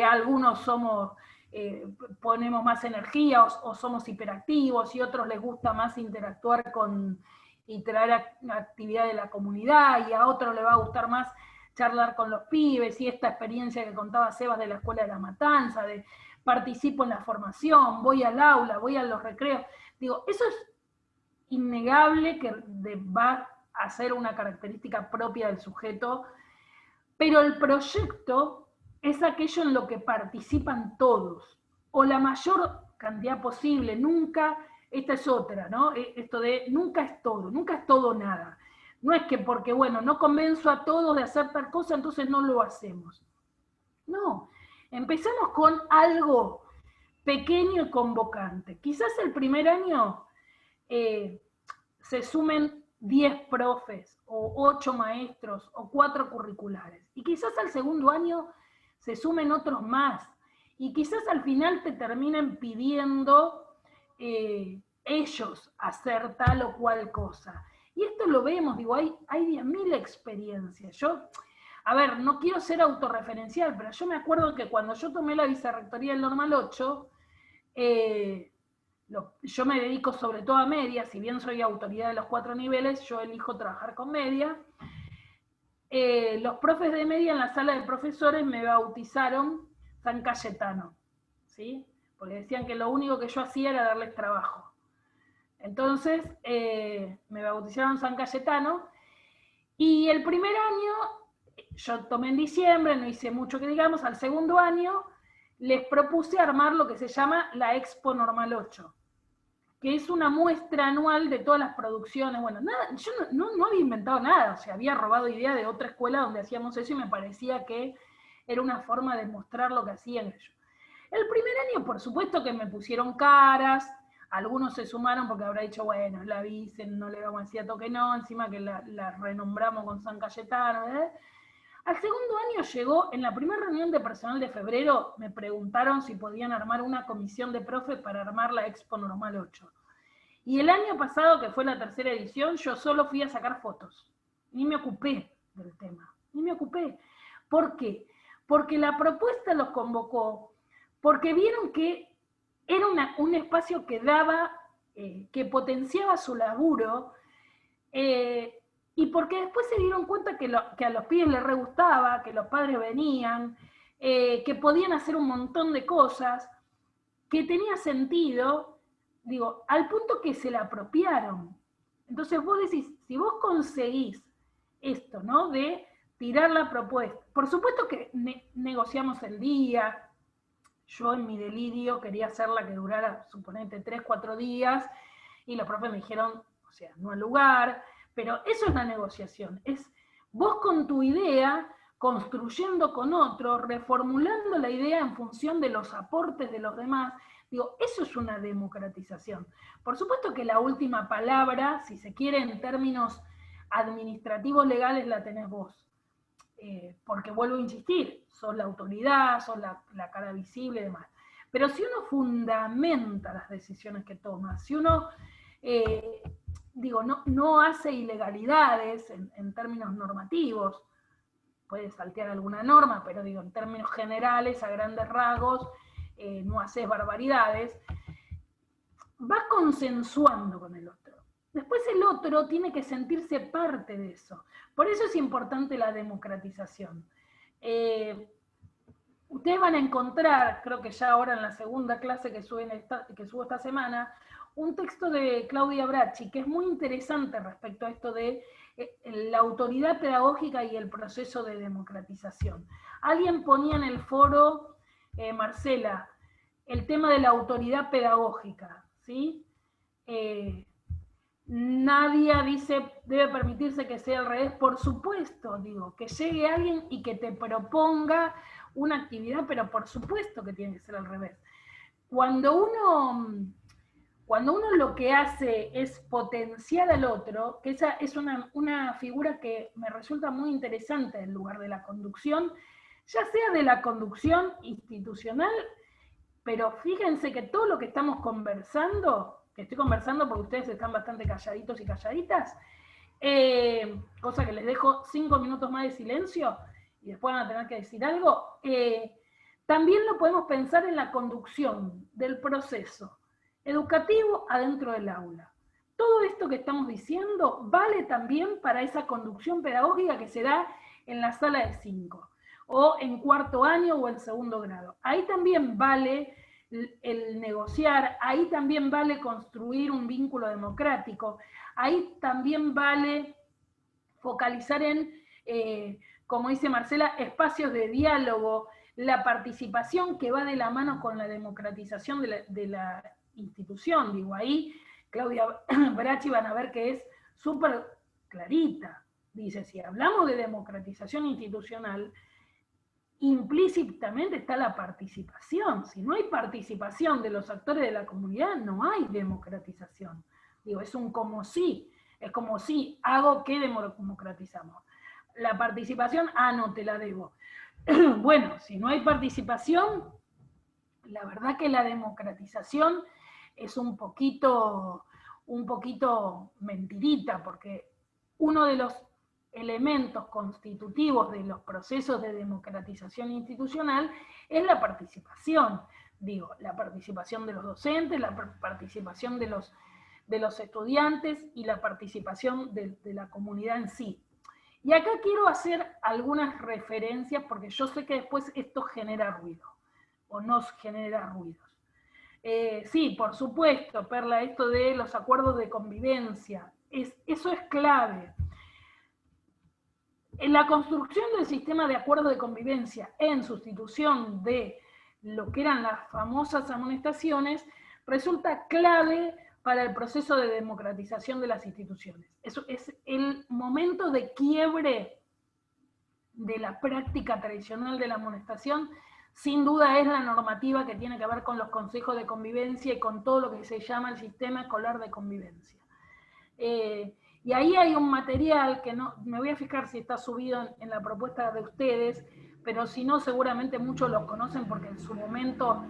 algunos somos, ponemos más energía o somos hiperactivos, y otros les gusta más interactuar y traer actividad de la comunidad, y a otro le va a gustar más charlar con los pibes, y esta experiencia que contaba Sebas de la Escuela de la Matanza, de participo en la formación, voy al aula, voy a los recreos. Digo, eso es innegable que va a ser una característica propia del sujeto, pero el proyecto es aquello en lo que participan todos, o la mayor cantidad posible. Nunca, esta es otra, ¿no? Esto de nunca es todo nada. No es que porque, bueno, no convenzo a todos de hacer tal cosa, entonces no lo hacemos. No, empecemos con algo pequeño y convocante. Quizás el primer año se sumen 10 profes, o 8 maestros, o 4 curriculares. Y quizás al segundo año se sumen otros más. Y quizás al final te terminen pidiendo ellos hacer tal o cual cosa. Y esto lo vemos, digo, hay 10.000 experiencias. A ver, no quiero ser autorreferencial, pero yo me acuerdo que cuando yo tomé la vicerrectoría del Normal 8, yo me dedico sobre todo a media, si bien soy autoridad de los 4 niveles, yo elijo trabajar con media. Los profes de media en la sala de profesores me bautizaron San Cayetano, ¿sí? Porque decían que lo único que yo hacía era darles trabajo. Entonces, me bautizaron San Cayetano, y el primer año, yo tomé en diciembre, no hice mucho que digamos, al segundo año les propuse armar lo que se llama la Expo Normal 8, que es una muestra anual de todas las producciones. Bueno, nada, yo no había inventado nada, o sea, había robado idea de otra escuela donde hacíamos eso y me parecía que era una forma de mostrar lo que hacían ellos. El primer año, por supuesto que me pusieron caras, algunos se sumaron porque habrá dicho, bueno, la dicen, no le vamos a decir a toque no, encima que la renombramos con San Cayetano, ¿eh? Al segundo año llegó, en la primera reunión de personal de febrero, me preguntaron si podían armar una comisión de profes para armar la Expo Normal 8. Y el año pasado, que fue la tercera edición, yo solo fui a sacar fotos. Ni me ocupé del tema, ni me ocupé. ¿Por qué? Porque la propuesta los convocó, porque vieron que era un espacio que daba, que potenciaba su laburo, y porque después se dieron cuenta que a los pibes les re gustaba, que los padres venían, que podían hacer un montón de cosas, que tenía sentido, digo, al punto que se la apropiaron. Entonces vos decís, si vos conseguís esto, ¿no? De tirar la propuesta, por supuesto que negociamos el día, yo en mi delirio quería hacerla que durara, suponete, 3, 4 días, y los profes me dijeron, o sea, no al lugar. Pero eso es la negociación, es vos con tu idea, construyendo con otro, reformulando la idea en función de los aportes de los demás. Digo, eso es una democratización. Por supuesto que la última palabra, si se quiere en términos administrativos legales, la tenés vos. Porque vuelvo a insistir, sos la autoridad, sos la cara visible y demás. Pero si uno fundamenta las decisiones que toma, si uno... digo, no hace ilegalidades en términos normativos, puede saltear alguna norma, pero digo, en términos generales, a grandes rasgos, no haces barbaridades, vas consensuando con el otro. Después el otro tiene que sentirse parte de eso. Por eso es importante la democratización. Ustedes van a encontrar, creo que ya ahora en la segunda clase que subo esta semana, un texto de Claudia Bracci, que es muy interesante respecto a esto de la autoridad pedagógica y el proceso de democratización. Alguien ponía en el foro, Marcela, el tema de la autoridad pedagógica, ¿sí? Nadie dice, debe permitirse que sea al revés, por supuesto, digo, que llegue alguien y que te proponga una actividad, pero por supuesto que tiene que ser al revés. Cuando uno lo que hace es potenciar al otro, que esa es una figura que me resulta muy interesante en lugar de la conducción, ya sea de la conducción institucional, pero fíjense que todo lo que estamos conversando, que estoy conversando porque ustedes están bastante calladitos y calladitas, cosa que les dejo 5 minutos más de silencio y después van a tener que decir algo, también lo podemos pensar en la conducción del proceso educativo adentro del aula. Todo esto que estamos diciendo vale también para esa conducción pedagógica que se da en la sala de 5, o en cuarto año o en segundo grado. Ahí también vale el negociar, ahí también vale construir un vínculo democrático, ahí también vale focalizar en, como dice Marcela, espacios de diálogo, la participación que va de la mano con la democratización de la institución. Digo, ahí Claudia Bracci van a ver que es súper clarita. Dice, si hablamos de democratización institucional, implícitamente está la participación. Si no hay participación de los actores de la comunidad, no hay democratización. Digo, es un como sí. Es como si hago que democratizamos. La participación, no te la debo. Bueno, si no hay participación, la verdad que la democratización es un poquito mentirita, porque uno de los elementos constitutivos de los procesos de democratización institucional es la participación. Digo, la participación de los docentes, la participación de los estudiantes y la participación de la comunidad en sí. Y acá quiero hacer algunas referencias, porque yo sé que después esto genera ruido, o nos genera ruidos. Sí, por supuesto, Perla, esto de los acuerdos de convivencia, eso es clave. En la construcción del sistema de acuerdos de convivencia en sustitución de lo que eran las famosas amonestaciones, resulta clave para el proceso de democratización de las instituciones. Eso es el momento de quiebre de la práctica tradicional de la amonestación. Sin duda es la normativa que tiene que ver con los consejos de convivencia y con todo lo que se llama el sistema escolar de convivencia. Y ahí hay un material que no, me voy a fijar si está subido en la propuesta de ustedes, pero si no, seguramente muchos los conocen porque en su momento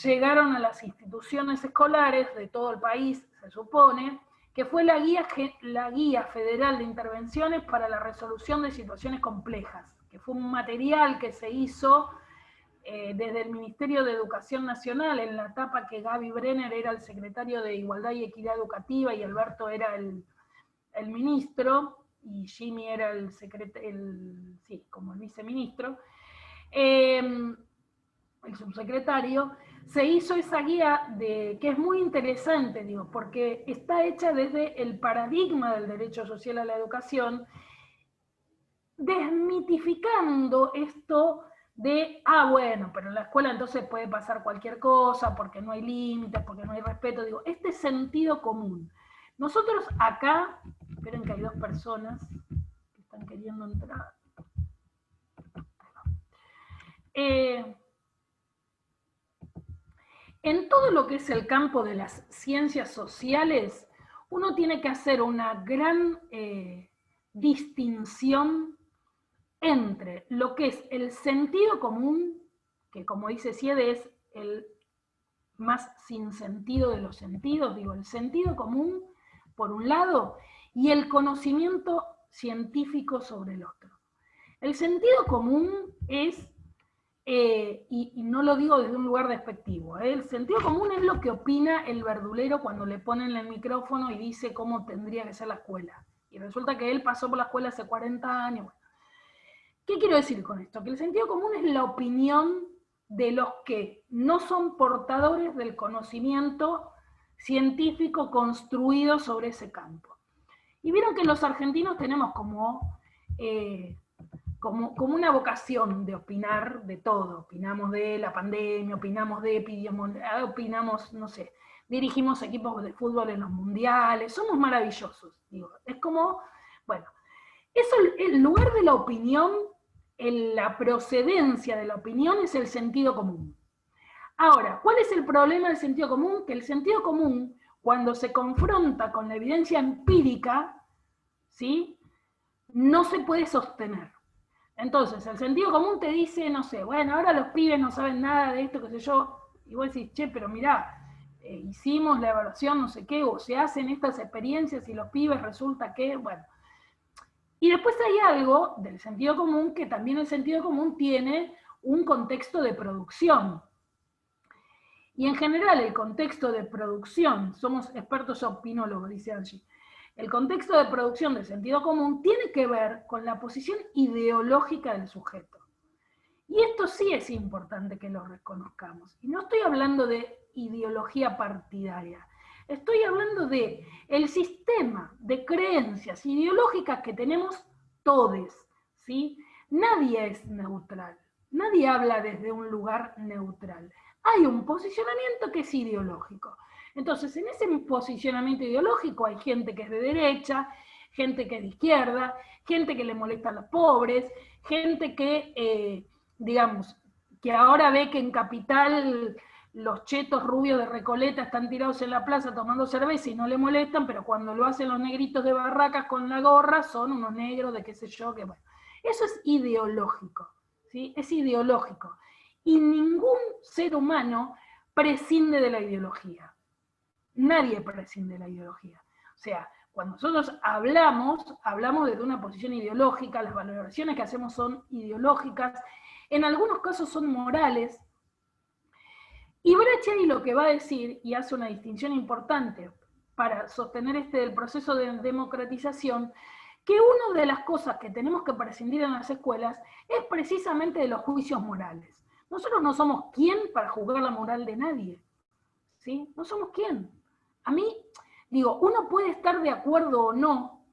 llegaron a las instituciones escolares de todo el país, se supone, que fue la Guía Federal de Intervenciones para la Resolución de Situaciones Complejas, que fue un material que se hizo desde el Ministerio de Educación Nacional, en la etapa que Gaby Brenner era el secretario de Igualdad y Equidad Educativa y Alberto era el ministro, y Jimmy era como el viceministro, el subsecretario. Se hizo esa guía que es muy interesante, digo, porque está hecha desde el paradigma del derecho social a la educación, desmitificando esto de, bueno, pero en la escuela entonces puede pasar cualquier cosa, porque no hay límites, porque no hay respeto. Digo, este sentido común. Nosotros acá, esperen que hay dos personas que están queriendo entrar. En todo lo que es el campo de las ciencias sociales, uno tiene que hacer una gran distinción entre lo que es el sentido común, que como dice Siede es el más sin sentido de los sentidos, digo, el sentido común por un lado, y el conocimiento científico sobre el otro. El sentido común es, y no lo digo desde un lugar despectivo, el sentido común es lo que opina el verdulero cuando le ponen el micrófono y dice cómo tendría que ser la escuela. Y resulta que él pasó por la escuela hace 40 años. Bueno. ¿Qué quiero decir con esto? Que el sentido común es la opinión de los que no son portadores del conocimiento científico construido sobre ese campo. Y vieron que los argentinos tenemos como una vocación de opinar de todo. Opinamos de la pandemia, opinamos de epidemiología, opinamos, no sé, dirigimos equipos de fútbol en los mundiales, somos maravillosos. Digo, es como, bueno, eso, el lugar de la opinión, la procedencia de la opinión es el sentido común. Ahora, ¿cuál es el problema del sentido común? Que el sentido común, cuando se confronta con la evidencia empírica, ¿sí?, no se puede sostener. Entonces, el sentido común te dice, no sé, bueno, ahora los pibes no saben nada de esto, qué sé yo, y vos decís, che, pero mirá, hicimos la evaluación, no sé qué, o se hacen estas experiencias y los pibes resulta que, bueno. Y después hay algo del sentido común, que también el sentido común tiene un contexto de producción. Y en general el contexto de producción, somos expertos opinólogos, dice Angie, el contexto de producción del sentido común tiene que ver con la posición ideológica del sujeto. Y esto sí es importante que lo reconozcamos. Y no estoy hablando de ideología partidaria, estoy hablando de el sistema de creencias ideológicas que tenemos todos, ¿sí? Nadie es neutral, nadie habla desde un lugar neutral. Hay un posicionamiento que es ideológico. Entonces, en ese posicionamiento ideológico hay gente que es de derecha, gente que es de izquierda, gente que le molesta a los pobres, gente que, digamos, que ahora ve que en Capital los chetos rubios de Recoleta están tirados en la plaza tomando cerveza y no le molestan, pero cuando lo hacen los negritos de Barracas con la gorra, son unos negros de qué sé yo, que bueno. Eso es ideológico, ¿sí? Es ideológico. Y ningún ser humano prescinde de la ideología. Nadie prescinde de la ideología. O sea, cuando nosotros hablamos desde una posición ideológica, las valoraciones que hacemos son ideológicas, en algunos casos son morales. Y Bracciani lo que va a decir, y hace una distinción importante para sostener el proceso de democratización, que una de las cosas que tenemos que prescindir en las escuelas es precisamente de los juicios morales. Nosotros no somos quién para juzgar la moral de nadie, ¿sí? No somos quién. A mí, digo, uno puede estar de acuerdo o no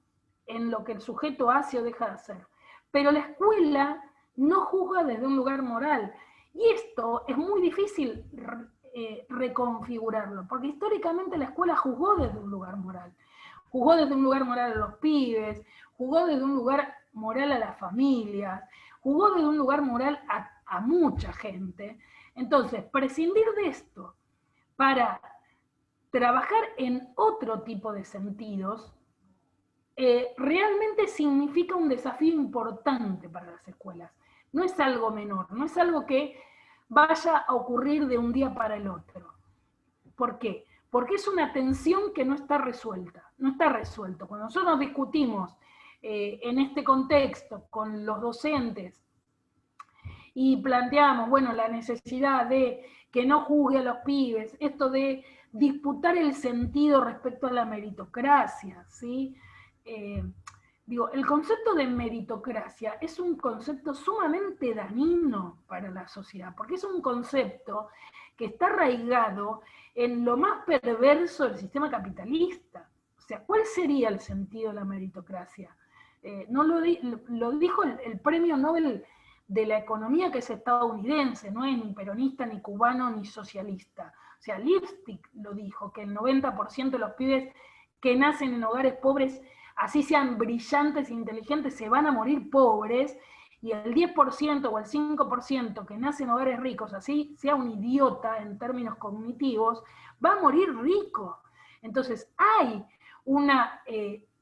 en lo que el sujeto hace o deja de hacer, pero la escuela no juzga desde un lugar moral. Y esto es muy difícil reconfigurarlo, porque históricamente la escuela juzgó desde un lugar moral. Jugó desde un lugar moral a los pibes, jugó desde un lugar moral a las familias, jugó desde un lugar moral a mucha gente. Entonces, prescindir de esto para trabajar en otro tipo de sentidos, realmente significa un desafío importante para las escuelas. No es algo menor, no es algo que vaya a ocurrir de un día para el otro. ¿Por qué? Porque es una tensión que no está resuelta, no está resuelto. Cuando nosotros discutimos en este contexto con los docentes y planteamos, bueno, la necesidad de que no juzgue a los pibes, esto de disputar el sentido respecto a la meritocracia, ¿sí? Digo, el concepto de meritocracia es un concepto sumamente dañino para la sociedad, porque es un concepto que está arraigado en lo más perverso del sistema capitalista. O sea, ¿cuál sería el sentido de la meritocracia? No lo dijo el premio Nobel de la economía, que es estadounidense, no es ni peronista, ni cubano, ni socialista. O sea, Lipstick lo dijo, que el 90% de los pibes que nacen en hogares pobres, así sean brillantes e inteligentes, se van a morir pobres, y el 10% o el 5% que nace en hogares ricos, así sea un idiota en términos cognitivos, va a morir rico. Entonces hay un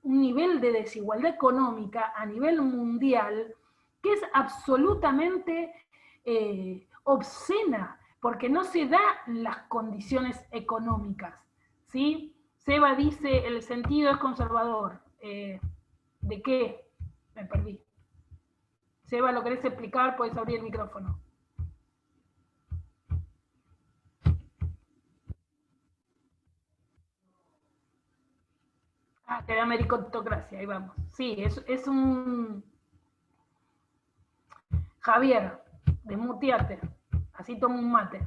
nivel de desigualdad económica a nivel mundial que es absolutamente obscena, porque no se dan las condiciones económicas, ¿sí? Seba dice, el sentido es conservador. ¿De qué? Me perdí. Seba, ¿lo querés explicar? Puedes abrir el micrófono. Ah, que la meritocracia, ahí vamos. Sí, es un... Javier, desmuteate. Así tomo un mate.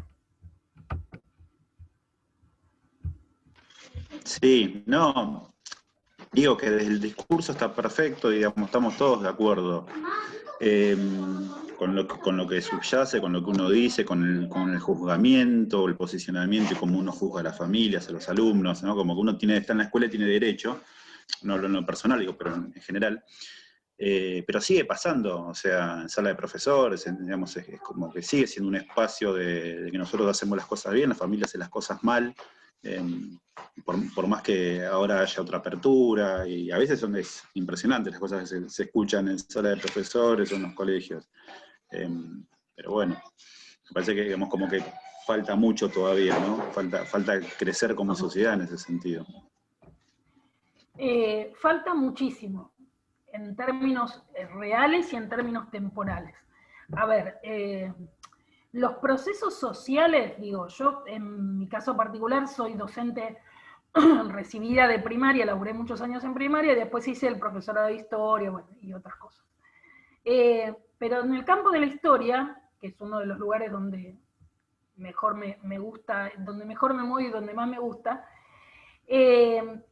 Sí, no, digo que desde el discurso está perfecto, digamos, estamos todos de acuerdo con lo que subyace, con lo que uno dice, con el juzgamiento, el posicionamiento y cómo uno juzga a las familias, a los alumnos, ¿no? Como que uno está en la escuela y tiene derecho, no hablo en lo personal, digo, pero en general. Pero sigue pasando, o sea, en sala de profesores, digamos, es como que sigue siendo un espacio de que nosotros hacemos las cosas bien, las familias hacen las cosas mal, por más que ahora haya otra apertura, y a veces es impresionante las cosas que se escuchan en sala de profesores o en los colegios. Pero bueno, me parece que, digamos, como que falta mucho todavía, ¿no? Falta crecer como sociedad en ese sentido. Falta muchísimo, en términos reales y en términos temporales. A ver, los procesos sociales, digo, yo en mi caso particular soy docente recibida de primaria, laburé muchos años en primaria, y después hice el profesorado de historia, bueno, y otras cosas. Pero en el campo de la historia, que es uno de los lugares donde mejor me gusta, donde mejor me muevo y donde más me gusta,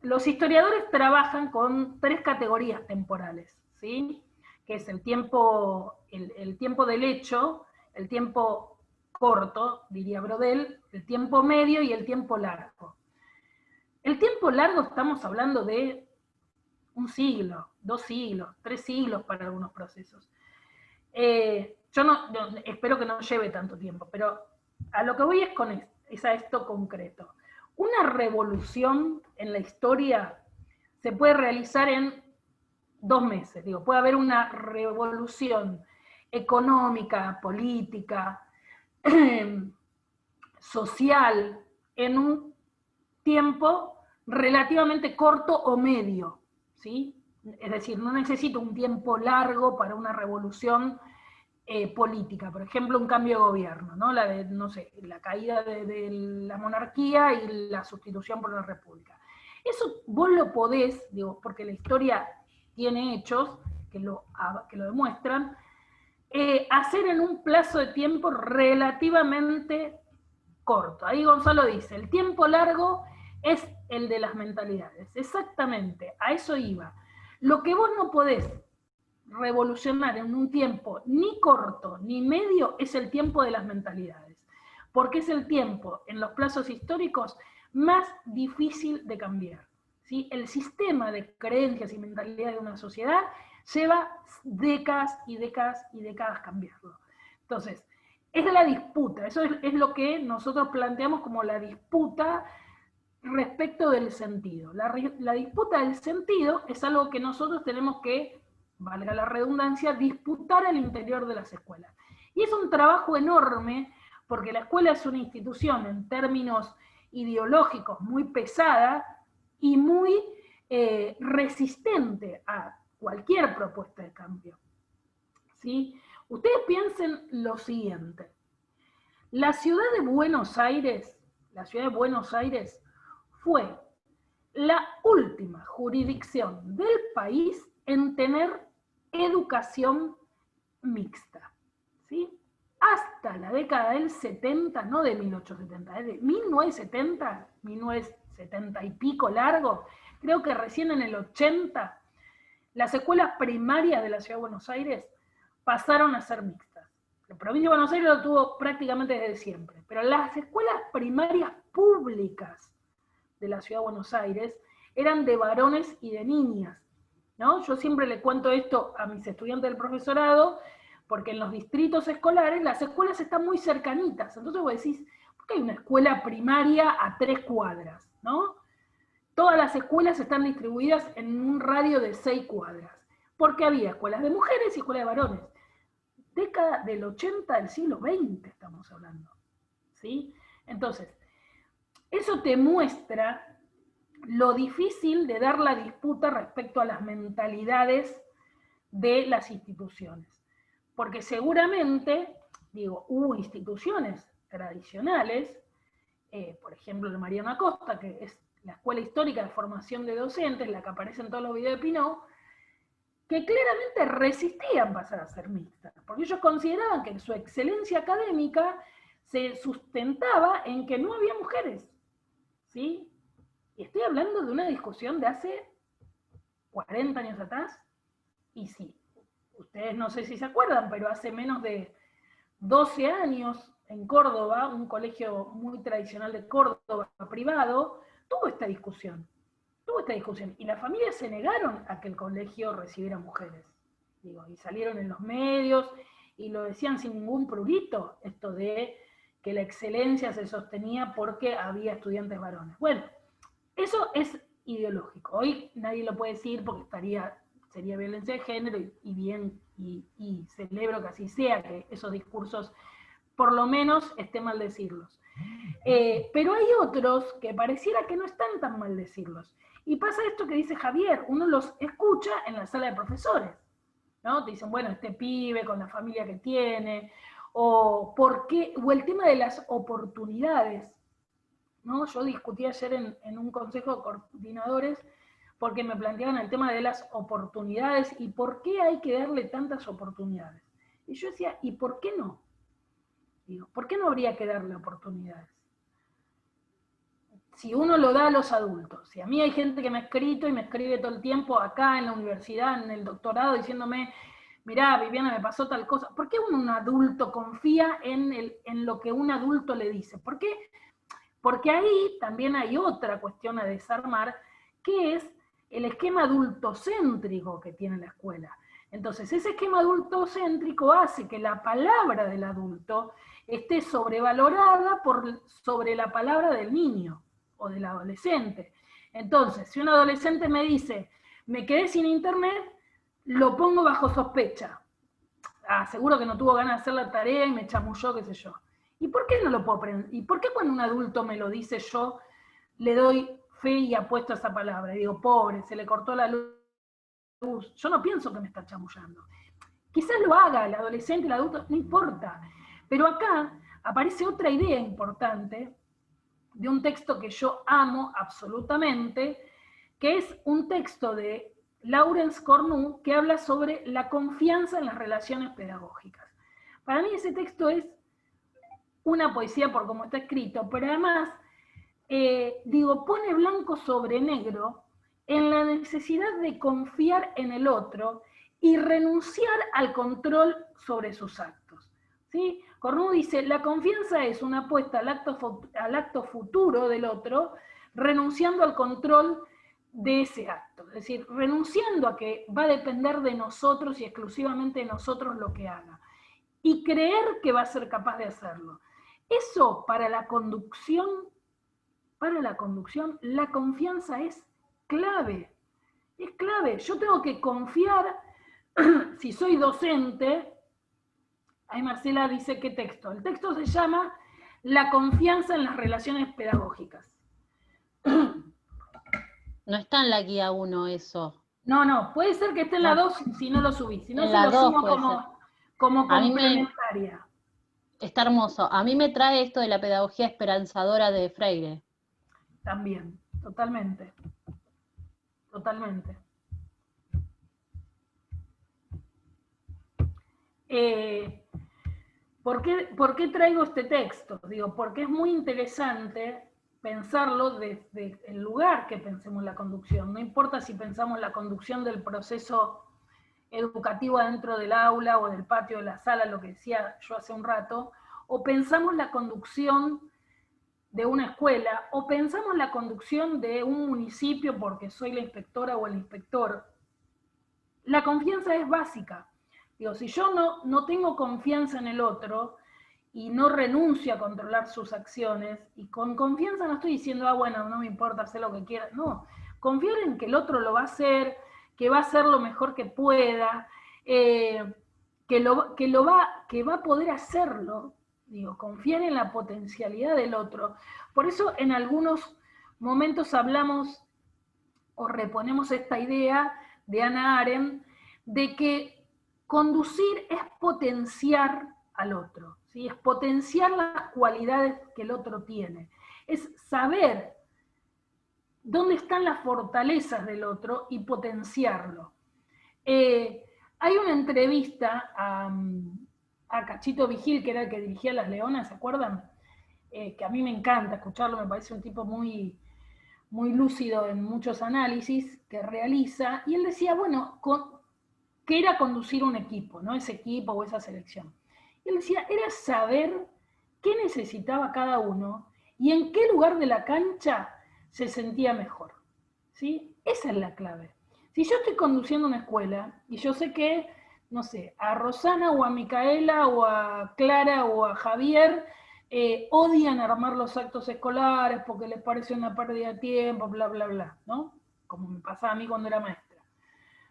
los historiadores trabajan con 3 categorías temporales, ¿sí? Que es el tiempo del hecho, el tiempo corto, diría Brodel, el tiempo medio y el tiempo largo. El tiempo largo estamos hablando de un siglo, 2 siglos, 3 siglos para algunos procesos. Yo espero que no lleve tanto tiempo, pero a lo que voy es a esto concreto. Una revolución en la historia se puede realizar en 2 meses. Digo, puede haber una revolución económica, política, social, en un tiempo relativamente corto o medio, ¿sí? Es decir, no necesito un tiempo largo para una revolución política, por ejemplo, un cambio de gobierno, ¿no? La caída de la monarquía y la sustitución por la república. Eso vos lo podés, digo, porque la historia tiene hechos que lo demuestran, hacer en un plazo de tiempo relativamente corto. Ahí Gonzalo dice, el tiempo largo es el de las mentalidades. Exactamente, a eso iba. Lo que vos no podés revolucionar en un tiempo ni corto ni medio es el tiempo de las mentalidades, porque es el tiempo en los plazos históricos más difícil de cambiar, ¿sí? El sistema de creencias y mentalidad de una sociedad lleva décadas y décadas y décadas cambiarlo. Entonces, es la disputa, eso es lo que nosotros planteamos como la disputa respecto del sentido. La disputa del sentido es algo que nosotros tenemos que, valga la redundancia, disputar al interior de las escuelas. Y es un trabajo enorme, porque la escuela es una institución en términos ideológicos muy pesada y muy resistente a cualquier propuesta de cambio, ¿sí? Ustedes piensen lo siguiente. La ciudad de Buenos Aires fue la última jurisdicción del país en tener educación mixta, ¿sí? Hasta la década del 70, no de 1870, de 1970, 1970 y pico largo, creo que recién en el 80, las escuelas primarias de la Ciudad de Buenos Aires pasaron a ser mixtas. La provincia de Buenos Aires lo tuvo prácticamente desde siempre, pero las escuelas primarias públicas de la Ciudad de Buenos Aires eran de varones y de niñas, ¿no? Yo siempre le cuento esto a mis estudiantes del profesorado, porque en los distritos escolares las escuelas están muy cercanitas, entonces vos decís, ¿por qué hay una escuela primaria a 3 cuadras, ¿no? Todas las escuelas están distribuidas en un radio de 6 cuadras, porque había escuelas de mujeres y escuelas de varones. Década del 80 del siglo XX estamos hablando, ¿sí? Entonces, eso te muestra lo difícil de dar la disputa respecto a las mentalidades de las instituciones. Porque seguramente, digo, hubo instituciones tradicionales, por ejemplo, de Mariano Acosta, que es la Escuela Histórica de Formación de Docentes, la que aparece en todos los videos de Pinot, que claramente resistían pasar a ser mixtas, porque ellos consideraban que su excelencia académica se sustentaba en que no había mujeres, ¿sí? Y estoy hablando de una discusión de hace 40 años atrás, y sí, ustedes no sé si se acuerdan, pero hace menos de 12 años en Córdoba, un colegio muy tradicional de Córdoba, privado, tuvo esta discusión, y las familias se negaron a que el colegio recibiera mujeres, digo, y salieron en los medios, y lo decían sin ningún prurito, esto de que la excelencia se sostenía porque había estudiantes varones. Bueno, eso es ideológico, hoy nadie lo puede decir porque sería violencia de género, y celebro que así sea, que esos discursos, por lo menos, esté mal decirlos. Pero hay otros que pareciera que no están tan mal decirlos. Y pasa esto que dice Javier, uno los escucha en la sala de profesores, ¿no? Te dicen, bueno, este pibe con la familia que tiene, o el tema de las oportunidades, ¿no? Yo discutí ayer en un consejo de coordinadores porque me planteaban el tema de las oportunidades y por qué hay que darle tantas oportunidades. Y yo decía, ¿y por qué no? Digo, ¿por qué no habría que darle oportunidades? Si uno lo da a los adultos, si a mí hay gente que me ha escrito y me escribe todo el tiempo acá en la universidad, en el doctorado, diciéndome, mirá, Viviana, me pasó tal cosa, ¿por qué un adulto confía en lo que un adulto le dice? ¿Por qué? Porque ahí también hay otra cuestión a desarmar, que es el esquema adultocéntrico que tiene la escuela. Entonces, ese esquema adultocéntrico hace que la palabra del adulto esté sobrevalorada sobre la palabra del niño o del adolescente. Entonces, si un adolescente me dice, me quedé sin internet, lo pongo bajo sospecha. Seguro que no tuvo ganas de hacer la tarea y me chamulló, qué sé yo. ¿Y por qué no lo puedo aprender? ¿Y por qué cuando un adulto me lo dice yo, le doy fe y apuesto a esa palabra? Y digo, pobre, se le cortó la luz. Yo no pienso que me está chamullando. Quizás lo haga el adolescente, el adulto, no importa. Pero acá aparece otra idea importante de un texto que yo amo absolutamente, que es un texto de Laurence Cornu que habla sobre la confianza en las relaciones pedagógicas. Para mí ese texto es una poesía por cómo está escrito, pero además, pone blanco sobre negro en la necesidad de confiar en el otro y renunciar al control sobre sus actos. ¿Sí? Cornu dice, la confianza es una apuesta al acto futuro del otro, renunciando al control de ese acto. Es decir, renunciando a que va a depender de nosotros y exclusivamente de nosotros lo que haga. Y creer que va a ser capaz de hacerlo. Eso para la conducción, la confianza es clave. Es clave. Yo tengo que confiar, si soy docente. Ahí Marcela dice qué texto. El texto se llama La confianza en las relaciones pedagógicas. No está en la guía 1 eso. No, puede ser que esté en la 2 si no lo subí. Si no, se lo sumo como complementaria. Está hermoso. A mí me trae esto de la pedagogía esperanzadora de Freire. También, totalmente. Totalmente. ¿Por qué traigo este texto? Porque es muy interesante pensarlo desde el lugar que pensemos la conducción. No importa si pensamos la conducción del proceso educativo dentro del aula o del patio de la sala, lo que decía yo hace un rato, o pensamos la conducción de una escuela, o pensamos la conducción de un municipio porque soy la inspectora o el inspector. La confianza es básica. Si yo no tengo confianza en el otro y no renuncio a controlar sus acciones, y con confianza no estoy diciendo, bueno, no me importa hacer lo que quiera, no, confiar en que el otro lo va a hacer, que va a hacer lo mejor que pueda, que va a poder hacerlo, confiar en la potencialidad del otro. Por eso en algunos momentos hablamos o reponemos esta idea de Hannah Arendt de que conducir es potenciar al otro, ¿sí? Es potenciar las cualidades que el otro tiene, es saber dónde están las fortalezas del otro y potenciarlo. Hay una entrevista a Cachito Vigil, que era el que dirigía Las Leonas, ¿se acuerdan? Que a mí me encanta escucharlo, me parece un tipo muy, muy lúcido en muchos análisis que realiza, y él decía, que era conducir un equipo, ¿no? Ese equipo o esa selección. Y él decía, era saber qué necesitaba cada uno y en qué lugar de la cancha se sentía mejor, ¿sí? Esa es la clave. Si yo estoy conduciendo una escuela y yo sé que, no sé, a Rosana o a Micaela o a Clara o a Javier odian armar los actos escolares porque les parece una pérdida de tiempo, bla, bla, bla, ¿no? Como me pasaba a mí cuando era maestra.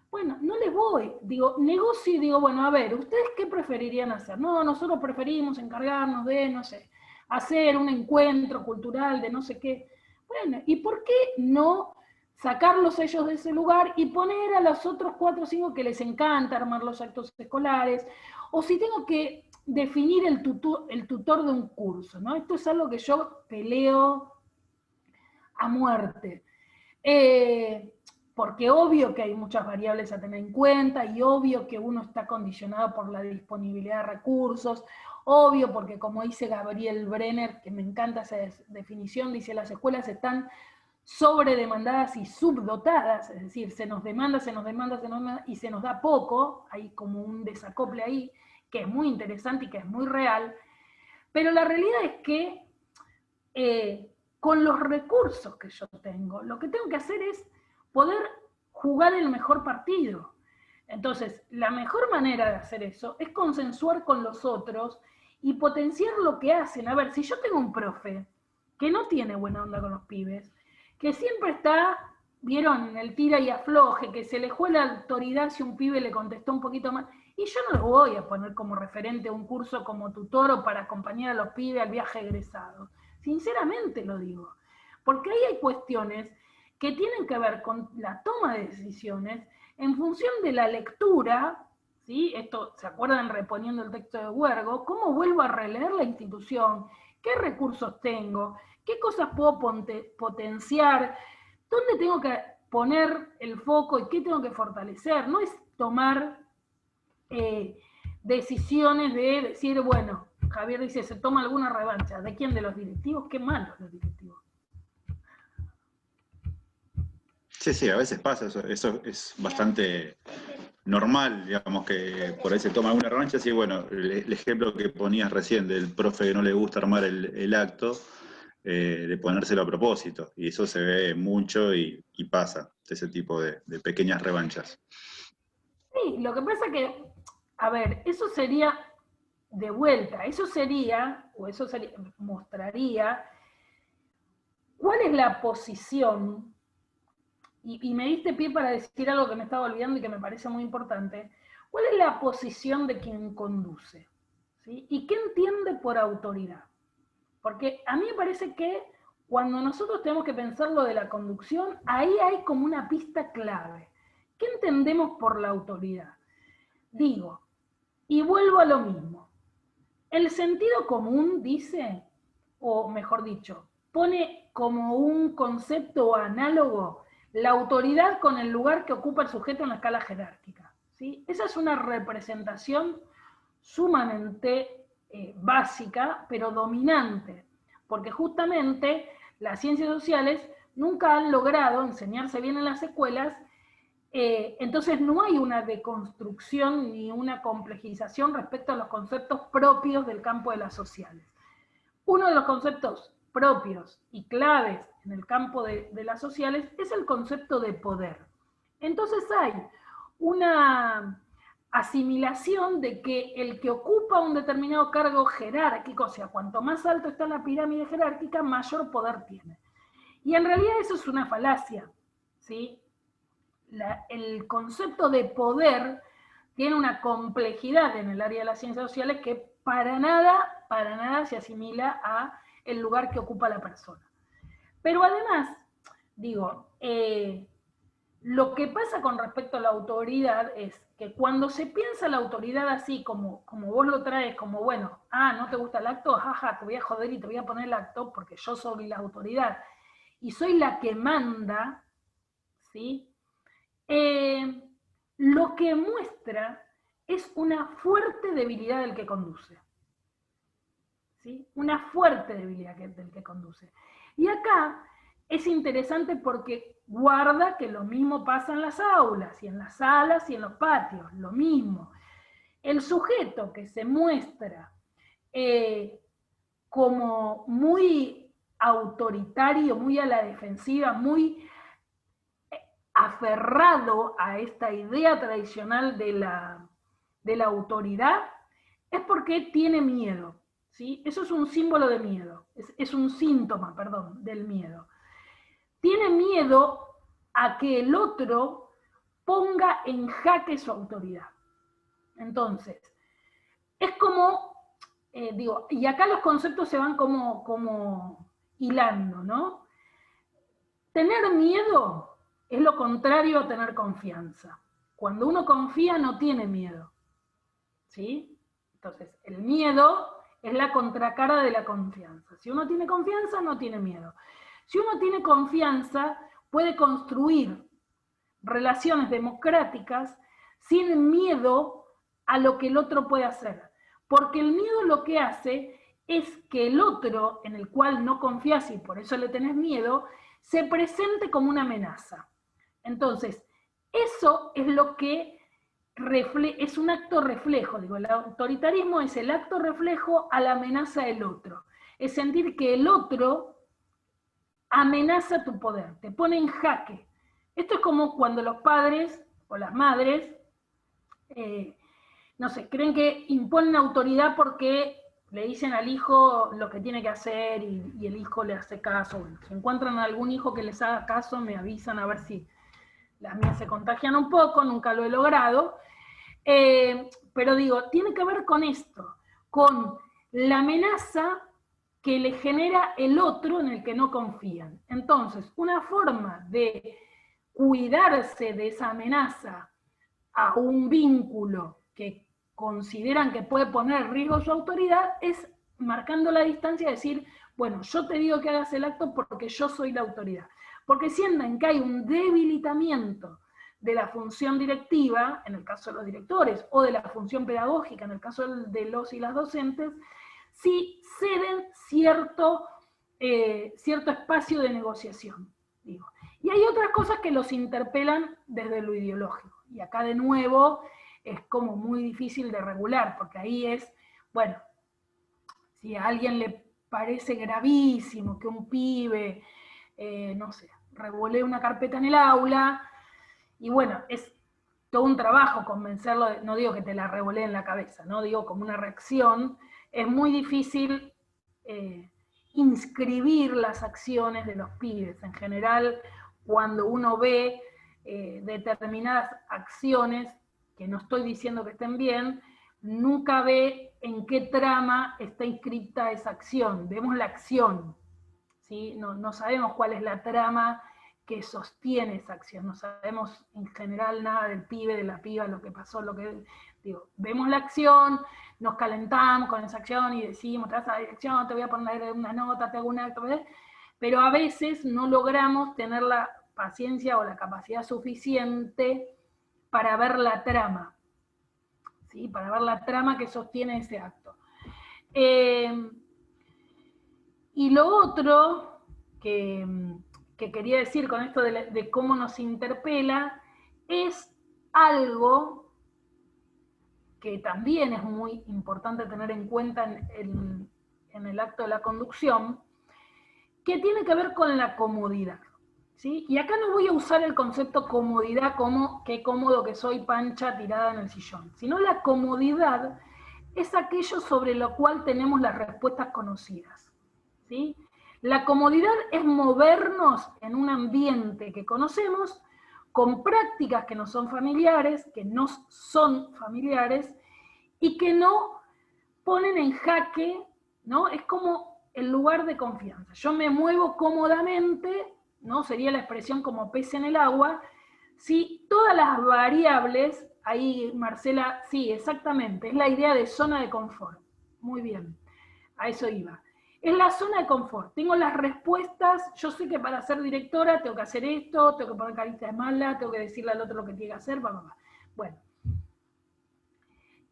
Bueno, no les voy, negocio y digo, a ver, ¿ustedes qué preferirían hacer? No, nosotros preferimos encargarnos de, no sé, hacer un encuentro cultural de no sé qué. Bueno, ¿y por qué no sacarlos ellos de ese lugar y poner a los otros 4 o 5 que les encanta armar los actos escolares? O si tengo que definir el tutor de un curso, ¿no? Esto es algo que yo peleo a muerte. Porque obvio que hay muchas variables a tener en cuenta, y obvio que uno está condicionado por la disponibilidad de recursos, obvio porque, como dice Gabriel Brenner, que me encanta esa definición, dice, las escuelas están sobredemandadas y subdotadas, es decir, se nos demanda, y se nos da poco, hay como un desacople ahí, que es muy interesante y que es muy real, pero la realidad es que con los recursos que yo tengo, lo que tengo que hacer es poder jugar el mejor partido. Entonces, la mejor manera de hacer eso es consensuar con los otros y potenciar lo que hacen. A ver, si yo tengo un profe que no tiene buena onda con los pibes, que siempre está, vieron, en el tira y afloje, que se le juega la autoridad si un pibe le contestó un poquito más, y yo no lo voy a poner como referente a un curso como tutor o para acompañar a los pibes al viaje egresado. Sinceramente lo digo. Porque ahí hay cuestiones que tienen que ver con la toma de decisiones en función de la lectura, ¿sí? Esto, ¿se acuerdan reponiendo el texto de Huergo? ¿Cómo vuelvo a releer la institución? ¿Qué recursos tengo? ¿Qué cosas puedo potenciar? ¿Dónde tengo que poner el foco y qué tengo que fortalecer? No es tomar decisiones de decir, bueno, Javier dice, se toma alguna revancha. ¿De quién? ¿De los directivos? Qué malos los directivos. Sí, a veces pasa, eso es bastante normal, digamos, que por ahí se toma alguna revancha. Sí, bueno, el ejemplo que ponías recién del profe que no le gusta armar el acto, de ponérselo a propósito, y eso se ve mucho y pasa, ese tipo de pequeñas revanchas. Sí, lo que pasa que, a ver, eso sería de vuelta, eso mostraría cuál es la posición, y me diste pie para decir algo que me estaba olvidando y que me parece muy importante, cuál es la posición de quien conduce, ¿sí? Y qué entiende por autoridad. Porque a mí me parece que cuando nosotros tenemos que pensar lo de la conducción, ahí hay como una pista clave. ¿Qué entendemos por la autoridad? Digo, y vuelvo a lo mismo. El sentido común dice, o mejor dicho, pone como un concepto análogo la autoridad con el lugar que ocupa el sujeto en la escala jerárquica, ¿sí? Esa es una representación sumamente básica, pero dominante, porque justamente las ciencias sociales nunca han logrado enseñarse bien en las escuelas, entonces no hay una deconstrucción ni una complejización respecto a los conceptos propios del campo de las sociales. Uno de los conceptos propios y claves en el campo de las sociales es el concepto de poder. Entonces hay una asimilación de que el que ocupa un determinado cargo jerárquico, o sea, cuanto más alto está la pirámide jerárquica, mayor poder tiene. Y en realidad eso es una falacia, ¿sí? El concepto de poder tiene una complejidad en el área de las ciencias sociales que para nada se asimila a el lugar que ocupa la persona. Pero además, digo, lo que pasa con respecto a la autoridad es que cuando se piensa la autoridad así, como vos lo traes, como bueno, ¿no te gusta el acto? Jaja, te voy a joder y te voy a poner el acto porque yo soy la autoridad y soy la que manda, ¿sí? Lo que muestra es una fuerte debilidad del que conduce. ¿Sí? Una fuerte debilidad del que conduce. Y acá es interesante porque guarda que lo mismo pasa en las aulas, y en las salas, y en los patios, lo mismo. El sujeto que se muestra como muy autoritario, muy a la defensiva, muy aferrado a esta idea tradicional de la autoridad, es porque tiene miedo. ¿Sí? Eso es un símbolo de miedo, es un síntoma, perdón, del miedo. Tiene miedo a que el otro ponga en jaque su autoridad. Entonces, es como, digo, y acá los conceptos se van como hilando, ¿no? Tener miedo es lo contrario a tener confianza. Cuando uno confía no tiene miedo, ¿sí? Entonces, el miedo es la contracara de la confianza. Si uno tiene confianza, no tiene miedo. Si uno tiene confianza, puede construir relaciones democráticas sin miedo a lo que el otro puede hacer. Porque el miedo lo que hace es que el otro, en el cual no confías y por eso le tenés miedo, se presente como una amenaza. Entonces, eso es lo que es un acto reflejo, digo, el autoritarismo es el acto reflejo a la amenaza del otro. Es sentir que el otro amenaza tu poder, te pone en jaque, Esto es como cuando los padres o las madres, no sé, creen que imponen autoridad porque le dicen al hijo lo que tiene que hacer y el hijo le hace caso. Bueno, si encuentran a algún hijo que les haga caso, me avisan a ver si las mías se contagian un poco, nunca lo he logrado. Pero digo, tiene que ver con esto, con la amenaza que le genera el otro en el que no confían. Entonces, una forma de cuidarse de esa amenaza a un vínculo que consideran que puede poner en riesgo su autoridad es marcando la distancia y decir, bueno, yo te digo que hagas el acto porque yo soy la autoridad. Porque sienten que hay un debilitamiento de la función directiva, en el caso de los directores, o de la función pedagógica, en el caso de los y las docentes, si ceden cierto espacio de negociación, digo. Y hay otras cosas que los interpelan desde lo ideológico. Y acá de nuevo es como muy difícil de regular, porque ahí es, bueno, si a alguien le parece gravísimo que un pibe, no sé, revolee una carpeta en el aula, y bueno, es todo un trabajo convencerlo, no digo que te la revolee en la cabeza, no digo como una reacción, es muy difícil inscribir las acciones de los pibes. En general, cuando uno ve determinadas acciones, que no estoy diciendo que estén bien, nunca ve en qué trama está inscrita esa acción. Vemos la acción, ¿sí? No sabemos cuál es la trama que sostiene esa acción, no sabemos en general nada del pibe, de la piba, lo que pasó, digo, vemos la acción, nos calentamos con esa acción y decimos, te vas a la dirección, te voy a poner una nota, te hago un acto, pero a veces no logramos tener la paciencia o la capacidad suficiente para ver la trama, ¿sí? Para ver la trama que sostiene ese acto. Y lo otro que quería decir con esto de cómo nos interpela, es algo que también es muy importante tener en cuenta en el acto de la conducción, que tiene que ver con la comodidad, ¿sí? Y acá no voy a usar el concepto comodidad como qué cómodo que soy Pancha tirada en el sillón, sino la comodidad es aquello sobre lo cual tenemos las respuestas conocidas, ¿sí? La comodidad es movernos en un ambiente que conocemos, con prácticas que no son familiares, y que no ponen en jaque, ¿no? Es como el lugar de confianza. Yo me muevo cómodamente, ¿no? Sería la expresión como pez en el agua, si todas las variables, ahí Marcela, sí, exactamente, es la idea de zona de confort. Muy bien, a eso iba. Es la zona de confort, tengo las respuestas, yo sé que para ser directora tengo que hacer esto, tengo que poner carita de mala, tengo que decirle al otro lo que tiene que hacer, Bueno,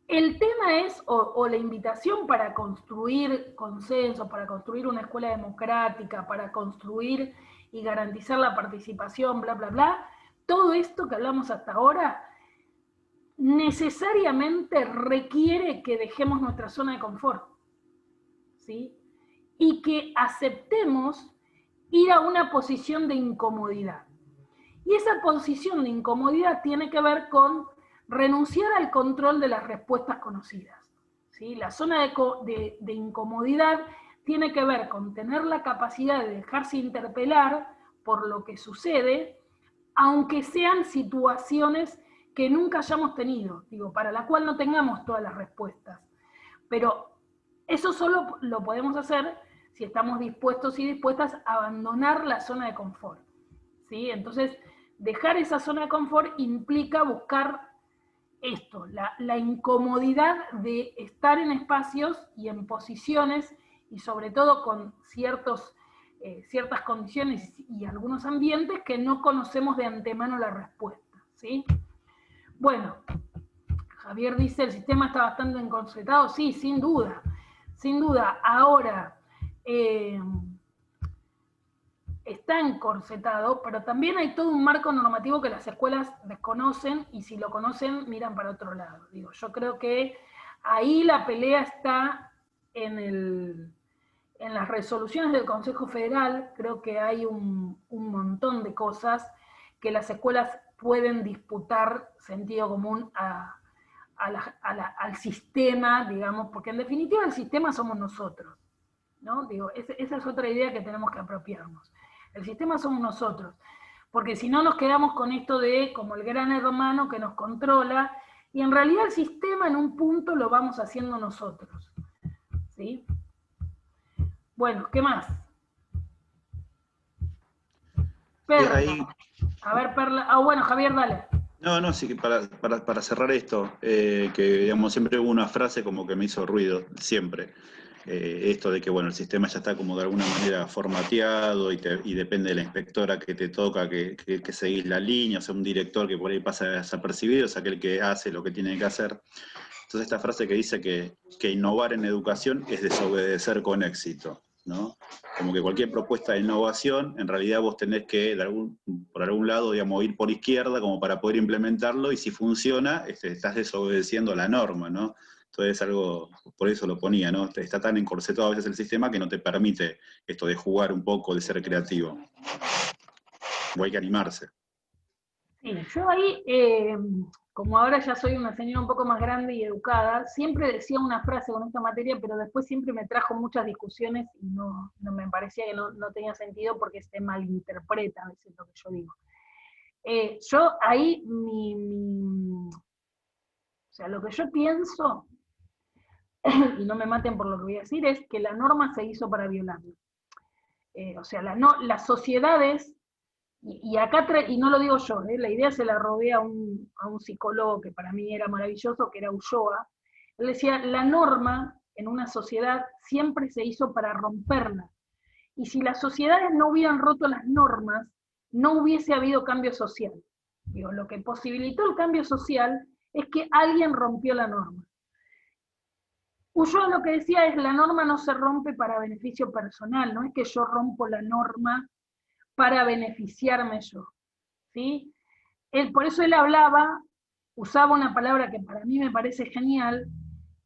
el tema es, o la invitación para construir consenso, para construir una escuela democrática, para construir y garantizar la participación, bla, bla, bla, todo esto que hablamos hasta ahora necesariamente requiere que dejemos nuestra zona de confort, ¿sí? Y que aceptemos ir a una posición de incomodidad. Y esa posición de incomodidad tiene que ver con renunciar al control de las respuestas conocidas, ¿sí? La zona de incomodidad tiene que ver con tener la capacidad de dejarse interpelar por lo que sucede, aunque sean situaciones que nunca hayamos tenido, digo, para la cual no tengamos todas las respuestas. Pero eso solo lo podemos hacer si estamos dispuestos y dispuestas a abandonar la zona de confort, ¿sí? Entonces, dejar esa zona de confort implica buscar esto, la incomodidad de estar en espacios y en posiciones, y sobre todo con ciertas condiciones y algunos ambientes que no conocemos de antemano la respuesta, ¿sí? Bueno, Javier dice, el sistema está bastante encorsetado, sí, sin duda, sin duda. Ahora, está encorsetado, pero también hay todo un marco normativo que las escuelas desconocen, y si lo conocen, miran para otro lado. Digo, yo creo que ahí la pelea está en las resoluciones del Consejo Federal. Creo que hay un montón de cosas que las escuelas pueden disputar sentido común al sistema, digamos, porque en definitiva el sistema somos nosotros, ¿no? Digo, esa es otra idea que tenemos que apropiarnos. El sistema somos nosotros, porque si no nos quedamos con esto de como el gran hermano que nos controla, y en realidad el sistema en un punto lo vamos haciendo nosotros, ¿sí? Bueno, ¿qué más? Perla. A ver, Perla. Bueno, Javier, dale. No, sí, que para cerrar esto, que digamos, siempre hubo una frase como que me hizo ruido, siempre. Esto de que, bueno, el sistema ya está como de alguna manera formateado y depende de la inspectora que te toca que seguís la línea, o sea, un director que por ahí pasa desapercibido, es aquel que hace lo que tiene que hacer. Entonces esta frase que dice que innovar en educación es desobedecer con éxito, ¿no? Como que cualquier propuesta de innovación, en realidad vos tenés que, por algún lado, digamos, ir por izquierda como para poder implementarlo, y si funciona, estás desobedeciendo la norma, ¿no? Entonces algo, por eso lo ponía, ¿no? Está tan encorsetado a veces el sistema que no te permite esto de jugar un poco, de ser creativo. O hay que animarse. Sí, yo ahí, como ahora ya soy una señora un poco más grande y educada, siempre decía una frase con esta materia, pero después siempre me trajo muchas discusiones y no me parecía que no tenía sentido porque se malinterpreta a veces lo que yo digo. Yo ahí, o sea, lo que yo pienso, y no me maten por lo que voy a decir, es que la norma se hizo para violarla. O sea, las sociedades, y acá, y no lo digo yo, la idea se la robé a un psicólogo que para mí era maravilloso, que era Ulloa. Él decía, la norma en una sociedad siempre se hizo para romperla. Y si las sociedades no hubieran roto las normas, no hubiese habido cambio social. Digo, lo que posibilitó el cambio social es que alguien rompió la norma. Ulloa lo que decía es, la norma no se rompe para beneficio personal, no es que yo rompo la norma para beneficiarme yo, ¿sí? Por eso él usaba una palabra que para mí me parece genial,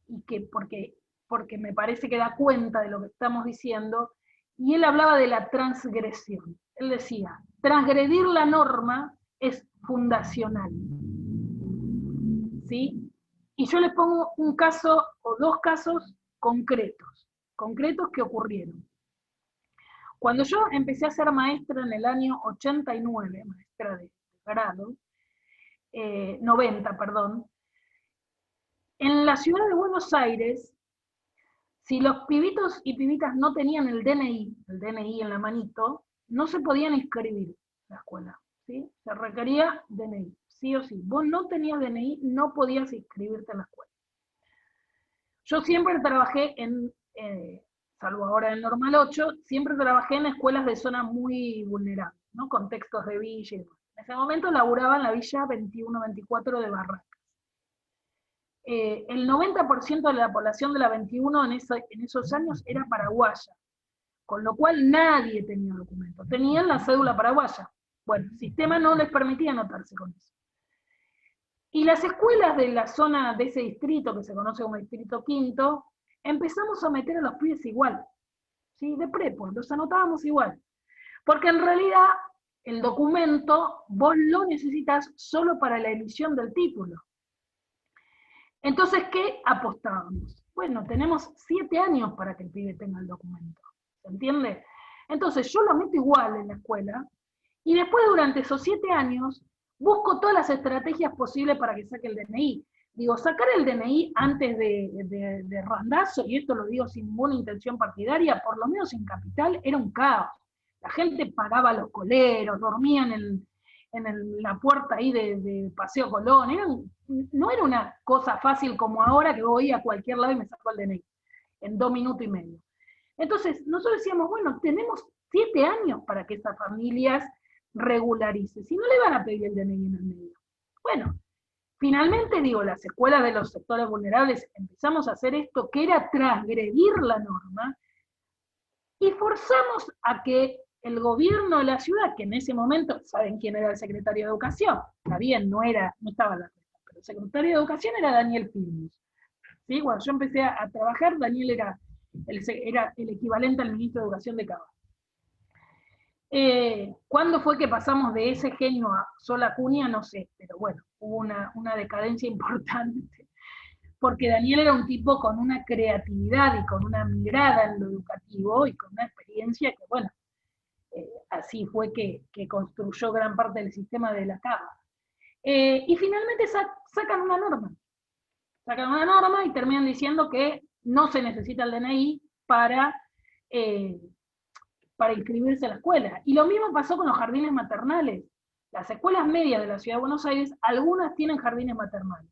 y que porque me parece que da cuenta de lo que estamos diciendo, y él hablaba de la transgresión. Él decía, transgredir la norma es fundacional, ¿sí? Y yo les pongo un caso o dos casos concretos que ocurrieron. Cuando yo empecé a ser maestra en el año 89, maestra de grado, 90, perdón, en la ciudad de Buenos Aires, si los pibitos y pibitas no tenían el DNI en la manito, no se podían inscribir en la escuela, ¿sí? Se requería DNI, sí o sí. Vos no tenías DNI, no podías inscribirte en la escuela. Yo siempre trabajé salvo ahora en Normal 8, siempre trabajé en escuelas de zona muy vulnerable, ¿no? Contextos de villa y demás. En ese momento laburaba en la villa 21-24 de Barracas. El 90% de la población de la 21 en esos años era paraguaya, con lo cual nadie tenía documento. Tenían la cédula paraguaya. Bueno, el sistema no les permitía anotarse con eso. Y las escuelas de la zona de ese distrito, que se conoce como Distrito Quinto, empezamos a meter a los pibes igual, ¿sí? De prepo, los anotábamos igual. Porque en realidad el documento vos lo necesitas solo para la emisión del título. Entonces, ¿qué apostábamos? Bueno, tenemos 7 años para que el pibe tenga el documento, ¿se entiende? Entonces yo lo meto igual en la escuela, y después durante esos 7 años busco todas las estrategias posibles para que saque el DNI. Digo, sacar el DNI antes de Randazzo, y esto lo digo sin ninguna intención partidaria, por lo menos en Capital, era un caos. La gente pagaba los coleros, dormían en la puerta ahí de Paseo Colón. No era una cosa fácil como ahora, que voy a cualquier lado y me saco el DNI en 2 minutos y medio. Entonces, nosotros decíamos, bueno, tenemos 7 años para que estas familias regularicen. Si no, le van a pedir el DNI en el medio. Bueno, finalmente, digo, las escuelas de los sectores vulnerables empezamos a hacer esto, que era transgredir la norma, y forzamos a que el gobierno de la ciudad, que en ese momento, ¿saben quién era el secretario de Educación? Está bien, no estaba la resta, pero el secretario de Educación era Daniel Pilmus. ¿Sí? Cuando yo empecé a trabajar, Daniel era el equivalente al ministro de Educación de Cava. ¿Cuándo fue que pasamos de ese genio a Sol Acuña? No sé, pero bueno, hubo una decadencia importante, porque Daniel era un tipo con una creatividad y con una mirada en lo educativo y con una experiencia que, bueno, así fue que construyó gran parte del sistema de la Cava. Y finalmente sacan una norma y terminan diciendo que no se necesita el DNI para inscribirse a la escuela. Y lo mismo pasó con los jardines maternales. Las escuelas medias de la Ciudad de Buenos Aires, algunas tienen jardines maternales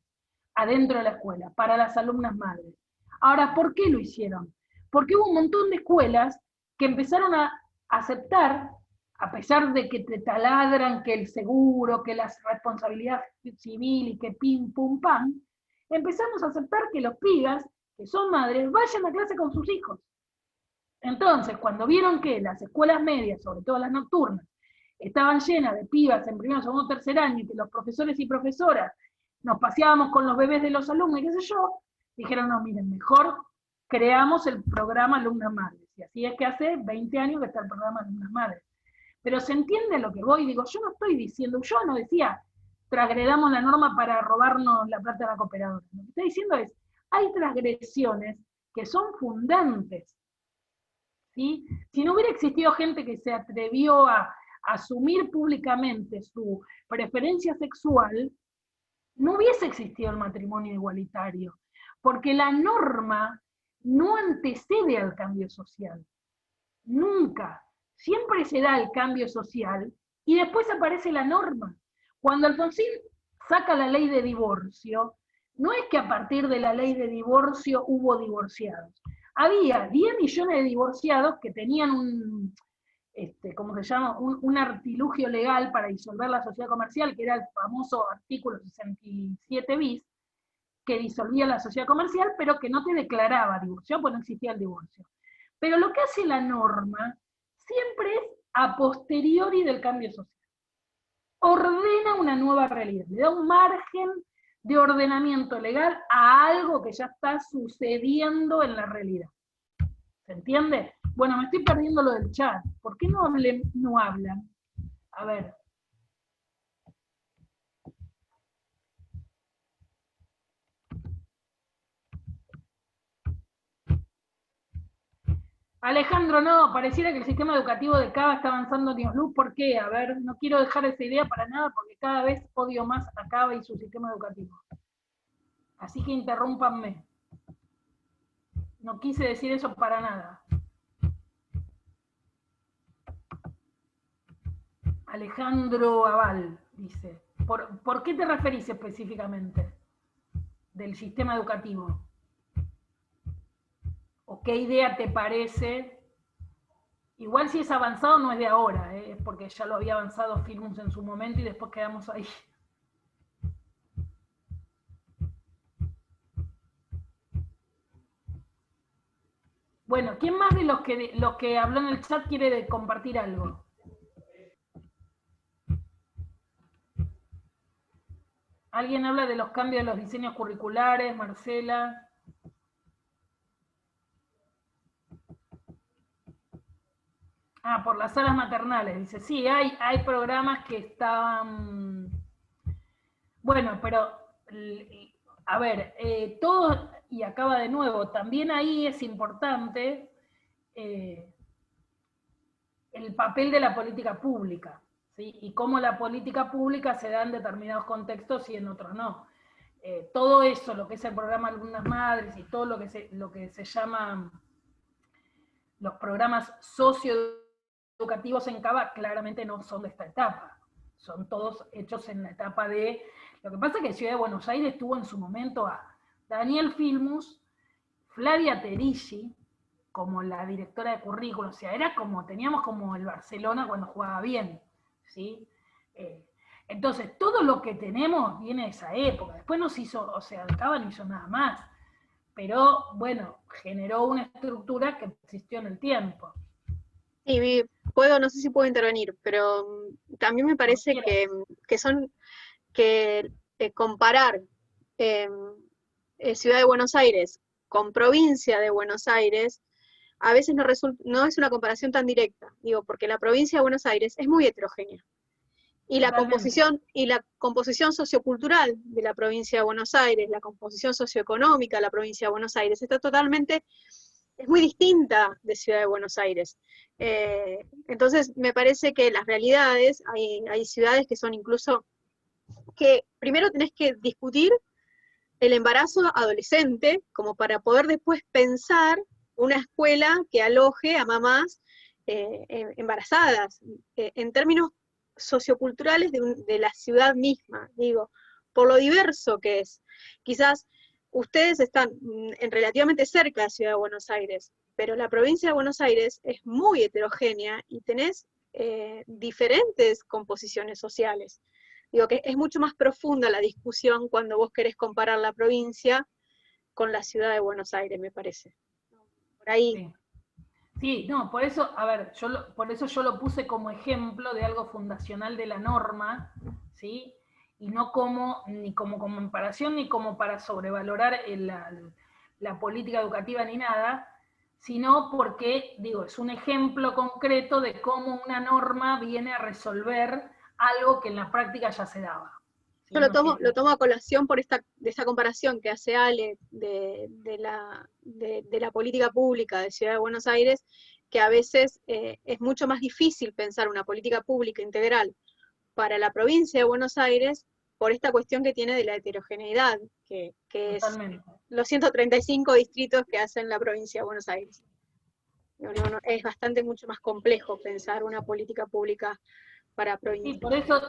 adentro de la escuela, para las alumnas madres. Ahora, ¿por qué lo hicieron? Porque hubo un montón de escuelas que empezaron a aceptar, a pesar de que te taladran que el seguro, que la responsabilidad civil y que pim, pum, pam, empezamos a aceptar que los pibas, que son madres, vayan a clase con sus hijos. Entonces, cuando vieron que las escuelas medias, sobre todo las nocturnas, estaban llenas de pibas en primero, segundo, tercer año, y que los profesores y profesoras nos paseábamos con los bebés de los alumnos, y qué sé yo, dijeron, no, miren, mejor creamos el programa Alumnas Madres. Y así es que hace 20 años que está el programa Alumnas Madres. Pero se entiende lo que voy, digo, yo no estoy diciendo, yo no decía, transgredamos la norma para robarnos la plata de la cooperadora. Lo que estoy diciendo es, hay transgresiones que son fundantes. ¿Sí? Si no hubiera existido gente que se atrevió a asumir públicamente su preferencia sexual, no hubiese existido el matrimonio igualitario, porque la norma no antecede al cambio social, nunca. Siempre se da el cambio social y después aparece la norma. Cuando Alfonsín saca la ley de divorcio, no es que a partir de la ley de divorcio hubo divorciados. Había 10 millones de divorciados que tenían ¿cómo se llama? Un artilugio legal para disolver la sociedad comercial, que era el famoso artículo 67 bis, que disolvía la sociedad comercial, pero que no te declaraba divorcio, pues no existía el divorcio. Pero lo que hace la norma siempre es a posteriori del cambio social. Ordena una nueva realidad, le da un margen de ordenamiento legal a algo que ya está sucediendo en la realidad. ¿Se entiende? Bueno, me estoy perdiendo lo del chat. ¿Por qué no hablan? A ver. Alejandro, no, pareciera que el sistema educativo de Cava está avanzando años luz. ¿Por qué? A ver, no quiero dejar esa idea para nada porque cada vez odio más a Cava y su sistema educativo. Así que interrúmpanme. No quise decir eso para nada. Alejandro Aval dice, ¿por qué te referís específicamente del sistema educativo? ¿O qué idea te parece? Igual si es avanzado no es de ahora, es porque ya lo había avanzado Filmus en su momento y después quedamos ahí. Bueno, ¿quién más de los que habló en el chat quiere compartir algo? ¿Alguien habla de los cambios de los diseños curriculares? Marcela. Ah, por las salas maternales. Dice, sí, hay programas que estaban... Bueno, pero, a ver, todo, y acaba de nuevo, también ahí es importante el papel de la política pública, ¿sí? Y cómo la política pública se da en determinados contextos y en otros no. Todo eso, lo que es el programa Alumnas Madres y todo lo que se llama los programas socioeducativos en Cava, claramente no son de esta etapa. Son todos hechos en la etapa de... Lo que pasa es que Ciudad de Buenos Aires tuvo en su momento a Daniel Filmus, Flavia Terici, como la directora de currículo, o sea, era como, teníamos como el Barcelona cuando jugaba bien, ¿sí? Entonces, todo lo que tenemos viene de esa época, después nos hizo, o sea, Cava no hizo nada más, pero, bueno, generó una estructura que existió en el tiempo. Sí, no sé si puedo intervenir, pero también me parece que comparar Ciudad de Buenos Aires con provincia de Buenos Aires a veces no es una comparación tan directa, digo, porque la provincia de Buenos Aires es muy heterogénea. Y la composición sociocultural de la provincia de Buenos Aires, la composición socioeconómica de la provincia de Buenos Aires, es muy distinta de Ciudad de Buenos Aires. Entonces, me parece que las realidades, hay ciudades que son incluso, que primero tenés que discutir el embarazo adolescente, como para poder después pensar una escuela que aloje a mamás embarazadas, en términos socioculturales de la ciudad misma, digo, por lo diverso que es. Quizás ustedes están relativamente cerca de Ciudad de Buenos Aires, pero la provincia de Buenos Aires es muy heterogénea y tenés diferentes composiciones sociales. Digo que es mucho más profunda la discusión cuando vos querés comparar la provincia con la ciudad de Buenos Aires, me parece. Por ahí. Sí. Sí, no, por eso, a ver, por eso yo lo puse como ejemplo de algo fundacional de la norma, ¿sí? Y no ni como comparación, ni como para sobrevalorar la política educativa ni nada, sino porque, digo, es un ejemplo concreto de cómo una norma viene a resolver algo que en la práctica ya se daba. ¿Sí? Yo lo tomo a colación por esta comparación que hace Ale de la política pública de Ciudad de Buenos Aires, que a veces es mucho más difícil pensar una política pública integral para la provincia de Buenos Aires por esta cuestión que tiene de la heterogeneidad, que es los 135 distritos que hacen la provincia de Buenos Aires. Es bastante mucho más complejo pensar una política pública para provincia. Sí,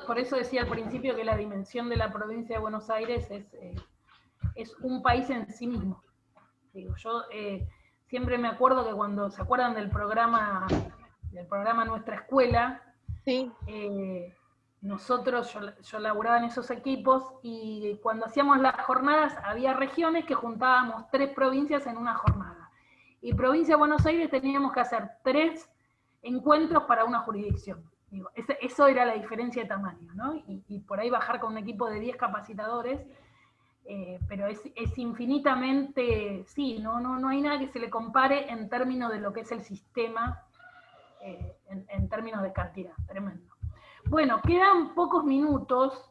por eso decía al principio que la dimensión de la provincia de Buenos Aires es un país en sí mismo. Digo, yo siempre me acuerdo que cuando se acuerdan del programa Nuestra Escuela, sí. Nosotros, yo laburaba en esos equipos, y cuando hacíamos las jornadas había regiones que juntábamos 3 provincias en una jornada. Y provincia de Buenos Aires teníamos que hacer 3 encuentros para una jurisdicción. Digo, eso era la diferencia de tamaño, ¿no? Y por ahí bajar con un equipo de 10 capacitadores, pero es infinitamente, sí, no hay nada que se le compare en términos de lo que es el sistema, en términos de cantidad, tremendo. Bueno, quedan pocos minutos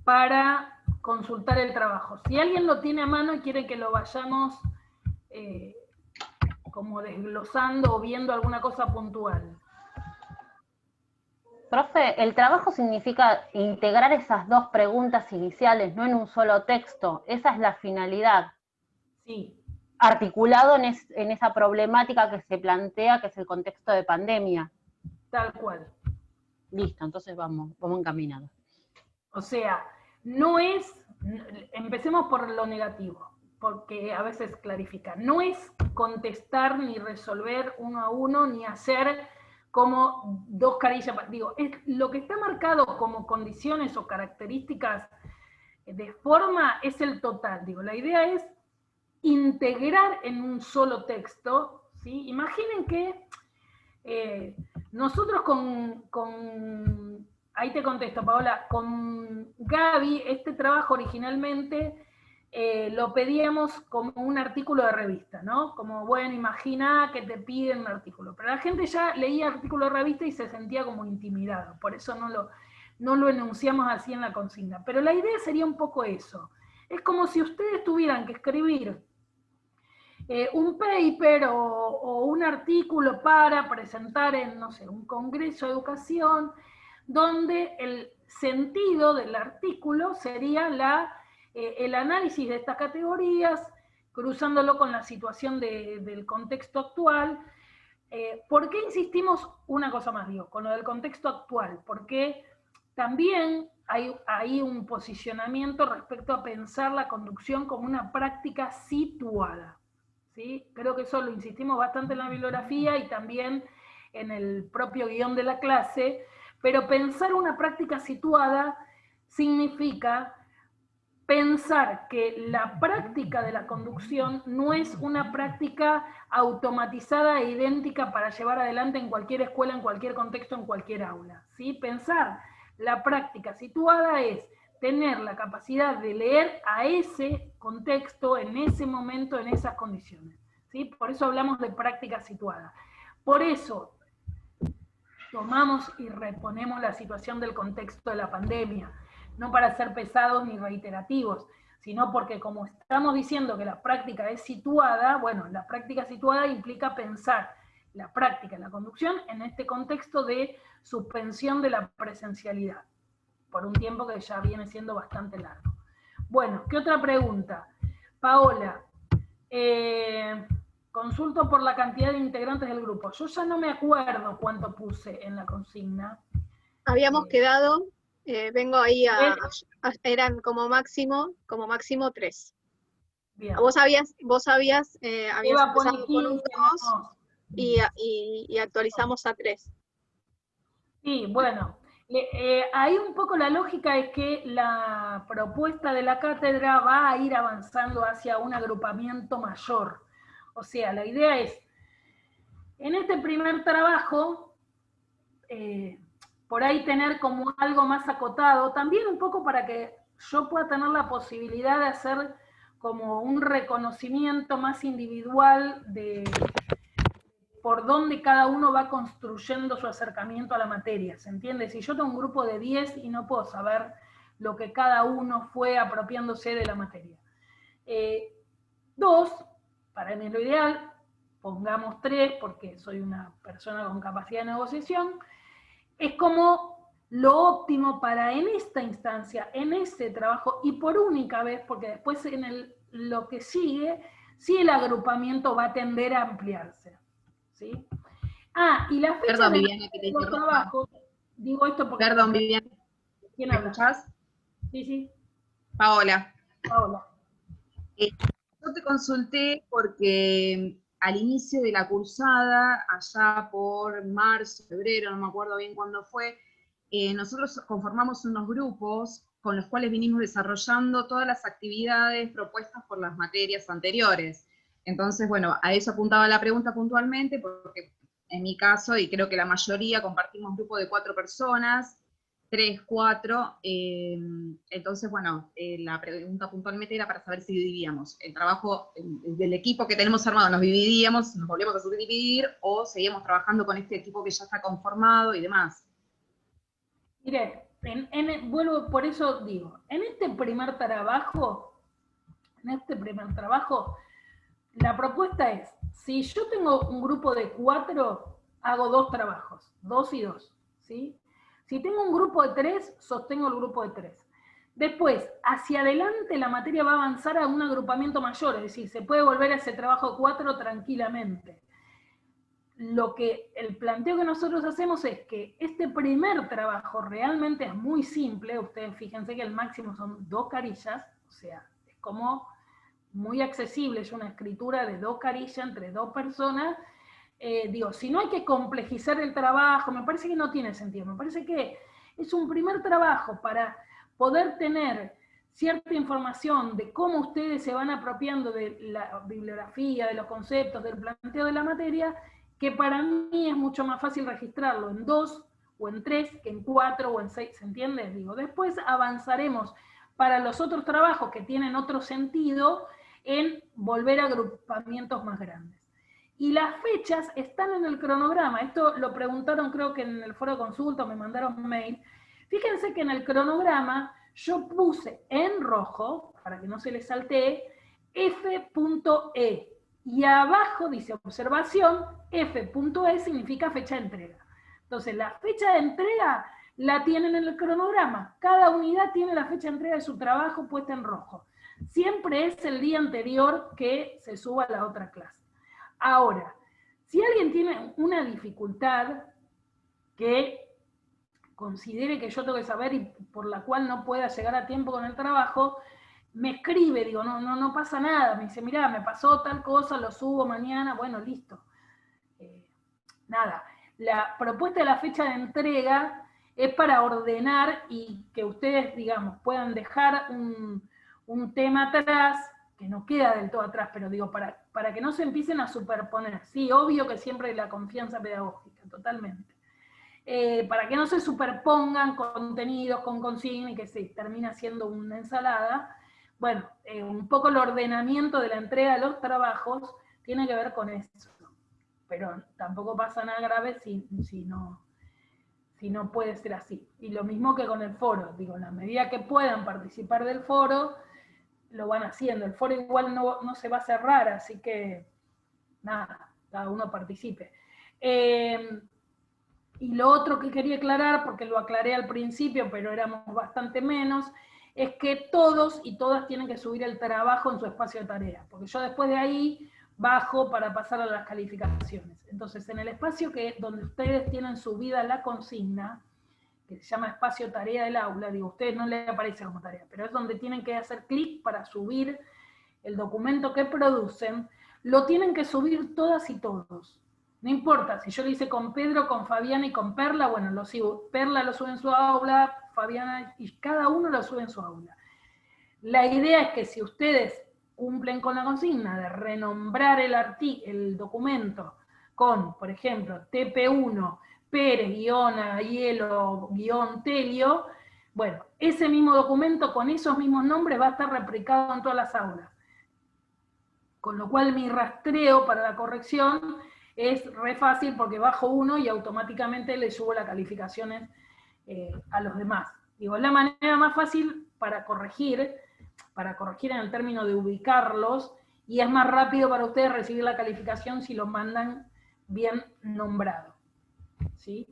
para consultar el trabajo. Si alguien lo tiene a mano y quiere que lo vayamos como desglosando o viendo alguna cosa puntual. Profe, el trabajo significa integrar esas 2 preguntas iniciales, no en un solo texto. Esa es la finalidad. Sí. Articulado en esa problemática que se plantea, que es el contexto de pandemia. Tal cual. Listo, entonces vamos encaminados. O sea, empecemos por lo negativo, porque a veces clarifica. No es contestar ni resolver uno a uno, ni hacer como 2 carillas. Digo, es lo que está marcado como condiciones o características de forma es el total. Digo, la idea es integrar en un solo texto, ¿sí? Imaginen que nosotros ahí te contesto, Paola, con Gaby, este trabajo originalmente lo pedíamos como un artículo de revista, ¿no? Como, bueno, imagina que te piden un artículo. Pero la gente ya leía artículo de revista y se sentía como intimidado, por eso no lo enunciamos así en la consigna. Pero la idea sería un poco eso. Es como si ustedes tuvieran que escribir un paper o un artículo para presentar en, no sé, un congreso de educación, donde el sentido del artículo sería el análisis de estas categorías, cruzándolo con la situación del contexto actual. ¿Por qué insistimos una cosa más, digo, con lo del contexto actual? Porque también hay un posicionamiento respecto a pensar la conducción como una práctica situada. ¿Sí? Creo que eso lo insistimos bastante en la bibliografía y también en el propio guión de la clase, pero pensar una práctica situada significa pensar que la práctica de la conducción no es una práctica automatizada e idéntica para llevar adelante en cualquier escuela, en cualquier contexto, en cualquier aula. ¿Sí? Pensar la práctica situada es tener la capacidad de leer a ese contexto, en ese momento, en esas condiciones, ¿sí? Por eso hablamos de práctica situada. Por eso tomamos y reponemos la situación del contexto de la pandemia, no para ser pesados ni reiterativos, sino porque como estamos diciendo que la práctica es situada, bueno, la práctica situada implica pensar la práctica, la conducción, en este contexto de suspensión de la presencialidad, por un tiempo que ya viene siendo bastante largo. Bueno, ¿qué otra pregunta? Paola, consulto por la cantidad de integrantes del grupo. Yo ya no me acuerdo cuánto puse en la consigna. Habíamos quedado, vengo ahí eran como máximo 3. Bien. Vos habías empezado con un 2 y actualizamos a 3. Sí, bueno, ahí un poco la lógica es que la propuesta de la cátedra va a ir avanzando hacia un agrupamiento mayor. O sea, la idea es, en este primer trabajo, por ahí tener como algo más acotado, también un poco para que yo pueda tener la posibilidad de hacer como un reconocimiento más individual de por dónde cada uno va construyendo su acercamiento a la materia, ¿se entiende? Si yo tengo un grupo de 10 y no puedo saber lo que cada uno fue apropiándose de la materia. 2, para mí es lo ideal, pongamos 3, porque soy una persona con capacidad de negociación, es como lo óptimo para en esta instancia, en este trabajo, y por única vez, porque después en lo que sigue, sí el agrupamiento va a tender a ampliarse. ¿Sí? Y la fecha Perdón, de Viviana, que te los trabajos, digo esto porque... Perdón, Viviana. ¿Quién ¿Me habla? escuchás? Sí. Paola. Paola. Yo te consulté porque al inicio de la cursada, allá por marzo, febrero, no me acuerdo bien cuándo fue, nosotros conformamos unos grupos con los cuales vinimos desarrollando todas las actividades propuestas por las materias anteriores. Entonces, bueno, a eso apuntaba la pregunta puntualmente, porque en mi caso, y creo que la mayoría, compartimos un grupo de 4 personas, 3, 4, entonces, bueno, la pregunta puntualmente era para saber si dividíamos el trabajo del equipo que tenemos armado, nos dividíamos, nos volvíamos a subdividir, o seguíamos trabajando con este equipo que ya está conformado y demás. Mire, vuelvo, por eso digo, en este primer trabajo, la propuesta es, si yo tengo un grupo de 4, hago 2 trabajos, 2 y 2, ¿sí? Si tengo un grupo de 3, sostengo el grupo de 3. Después, hacia adelante la materia va a avanzar a un agrupamiento mayor, es decir, se puede volver a ese trabajo de 4 tranquilamente. El planteo que nosotros hacemos es que este primer trabajo realmente es muy simple, ustedes fíjense que el máximo son 2 carillas, o sea, es como muy accesible, es una escritura de 2 carillas entre 2 personas. Digo, si no hay que complejizar el trabajo, me parece que no tiene sentido, me parece que es un primer trabajo para poder tener cierta información de cómo ustedes se van apropiando de la bibliografía, de los conceptos, del planteo de la materia, que para mí es mucho más fácil registrarlo en 2 o en 3 que en 4 o en 6, ¿se entiende? Digo, después avanzaremos para los otros trabajos que tienen otro sentido en volver a agrupamientos más grandes. Y las fechas están en el cronograma, esto lo preguntaron creo que en el foro de consulta, me mandaron un mail. Fíjense que en el cronograma yo puse en rojo, para que no se les saltee, F.E, y abajo dice observación, F.E significa fecha de entrega. Entonces la fecha de entrega la tienen en el cronograma, cada unidad tiene la fecha de entrega de su trabajo puesta en rojo. Siempre es el día anterior que se suba a la otra clase. Ahora, si alguien tiene una dificultad que considere que yo tengo que saber y por la cual no pueda llegar a tiempo con el trabajo, me escribe, digo, no pasa nada, me dice, mirá, me pasó tal cosa, lo subo mañana, bueno, listo. Nada, la propuesta de la fecha de entrega es para ordenar y que ustedes, digamos, puedan dejar un tema atrás, que no queda del todo atrás, pero digo, para que no se empiecen a superponer. Sí, obvio que siempre hay la confianza pedagógica, totalmente. para que no se superpongan contenidos con consigna y que se termina siendo una ensalada. Bueno, un poco el ordenamiento de la entrega de los trabajos tiene que ver con eso, pero tampoco pasa nada grave si no puede ser así. Y lo mismo que con el foro, digo, en la medida que puedan participar del foro, lo van haciendo. El foro igual no se va a cerrar, así que nada, cada uno participe. Y lo otro que quería aclarar, porque lo aclaré al principio, pero éramos bastante menos, es que todos y todas tienen que subir el trabajo en su espacio de tarea, porque yo después de ahí bajo para pasar a las calificaciones. Entonces, en el espacio donde ustedes tienen subida la consigna, que se llama espacio tarea del aula, digo, a ustedes no les aparece como tarea, pero es donde tienen que hacer clic para subir el documento que producen, lo tienen que subir todas y todos. No importa, si yo lo hice con Pedro, con Fabiana y con Perla, bueno, lo sigo. Perla lo sube en su aula, Fabiana, y cada uno lo sube en su aula. La idea es que si ustedes cumplen con la consigna de renombrar el documento con, por ejemplo, TP1, Pérez-Hielo-Telio, bueno, ese mismo documento con esos mismos nombres va a estar replicado en todas las aulas. Con lo cual mi rastreo para la corrección es re fácil porque bajo uno y automáticamente le subo las calificaciones a los demás. Digo, es la manera más fácil para corregir en el término de ubicarlos, y es más rápido para ustedes recibir la calificación si los mandan bien nombrado. ¿Sí?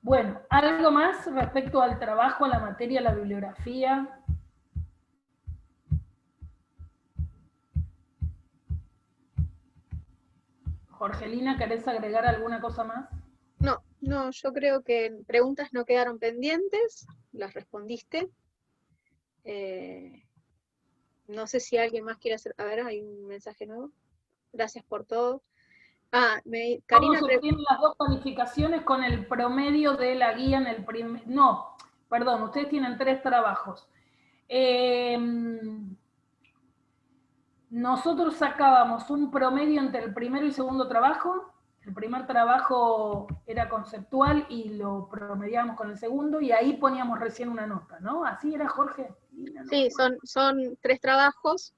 Bueno, ¿algo más respecto al trabajo, a la materia, a la bibliografía? Jorgelina, ¿querés agregar alguna cosa más? No, yo creo que preguntas no quedaron pendientes, las respondiste. No sé si alguien más quiere hacer. A ver, hay un mensaje nuevo. Gracias por todo. Karina, todos obtienen las dos calificaciones con el promedio de la guía en el primer... No, perdón, ustedes tienen 3 trabajos. Nosotros sacábamos un promedio entre el primero y segundo trabajo. El primer trabajo era conceptual y lo promediábamos con el segundo, y ahí poníamos recién una nota, ¿no? ¿Así era, Jorge? Sí, son 3 trabajos,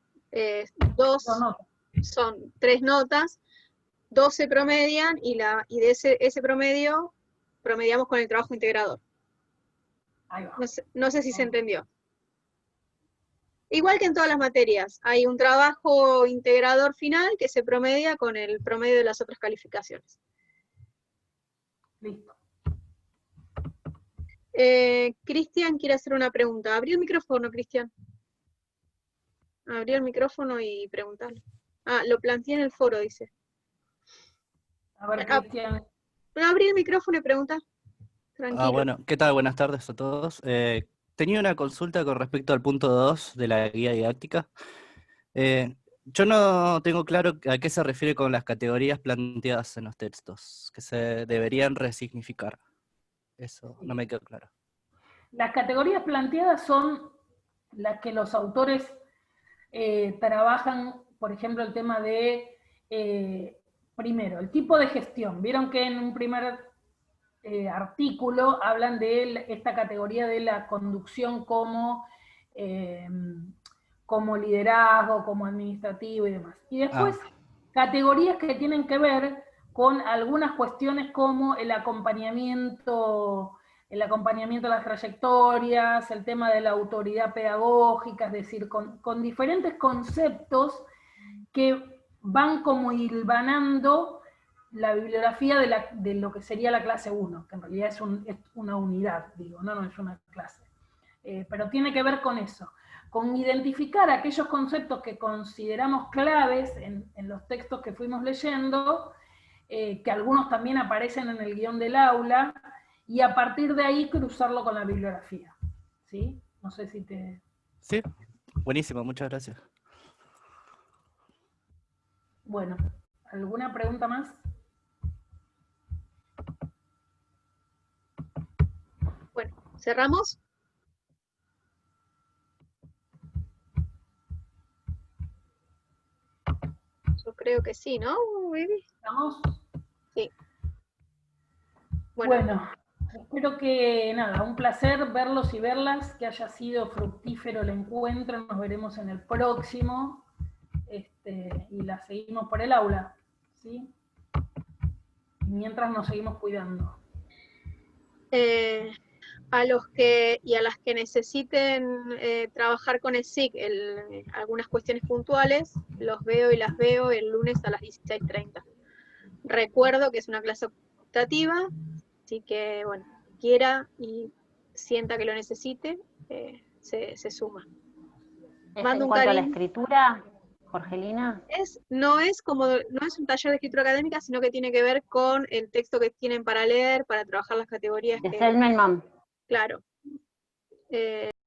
2 son 3 notas, 2 se promedian y de ese promedio promediamos con el trabajo integrador. Ahí va. No sé si se entendió. Igual que en todas las materias, hay un trabajo integrador final que se promedia con el promedio de las otras calificaciones. Listo. Cristian quiere hacer una pregunta. Abrí el micrófono, Cristian. Abrí el micrófono y preguntarle. Lo planteé en el foro, dice. A ver, Cristian. Abrí el micrófono y pregunta. Tranquilo. Bueno, ¿qué tal? Buenas tardes a todos. Tenía una consulta con respecto al punto 2 de la guía didáctica. Yo no tengo claro a qué se refiere con las categorías planteadas en los textos, que se deberían resignificar. Eso no me quedó claro. Las categorías planteadas son las que los autores trabajan, por ejemplo, el tema de, primero, el tipo de gestión. Vieron que en un primer artículo hablan de esta categoría de la conducción como liderazgo, como administrativo y demás. Y después, categorías que tienen que ver con algunas cuestiones como el acompañamiento de las trayectorias, el tema de la autoridad pedagógica, es decir, con diferentes conceptos que van como hilvanando la bibliografía de lo que sería la clase 1, que en realidad es una unidad, digo, no es una clase. Pero tiene que ver con eso, con identificar aquellos conceptos que consideramos claves en los textos que fuimos leyendo, que algunos también aparecen en el guión del aula, y a partir de ahí cruzarlo con la bibliografía. ¿Sí? No sé si te... Sí, buenísimo, muchas gracias. Bueno, ¿alguna pregunta más? Bueno, ¿cerramos? Yo creo que sí, ¿no, baby? ¿Estamos? Sí. Bueno, espero que, nada, un placer verlos y verlas, que haya sido fructífero el encuentro, nos veremos en el próximo, y la seguimos por el aula, ¿sí? Mientras nos seguimos cuidando. A los que y a las que necesiten trabajar con el SIC algunas cuestiones puntuales, los veo y las veo el lunes a las 16:30. Recuerdo que es una clase optativa, así que, bueno, quiera y sienta que lo necesite, se suma. ¿En cuanto a la escritura, Jorgelina? No es un taller de escritura académica, sino que tiene que ver con el texto que tienen para leer, para trabajar las categorías. De Selman. Claro.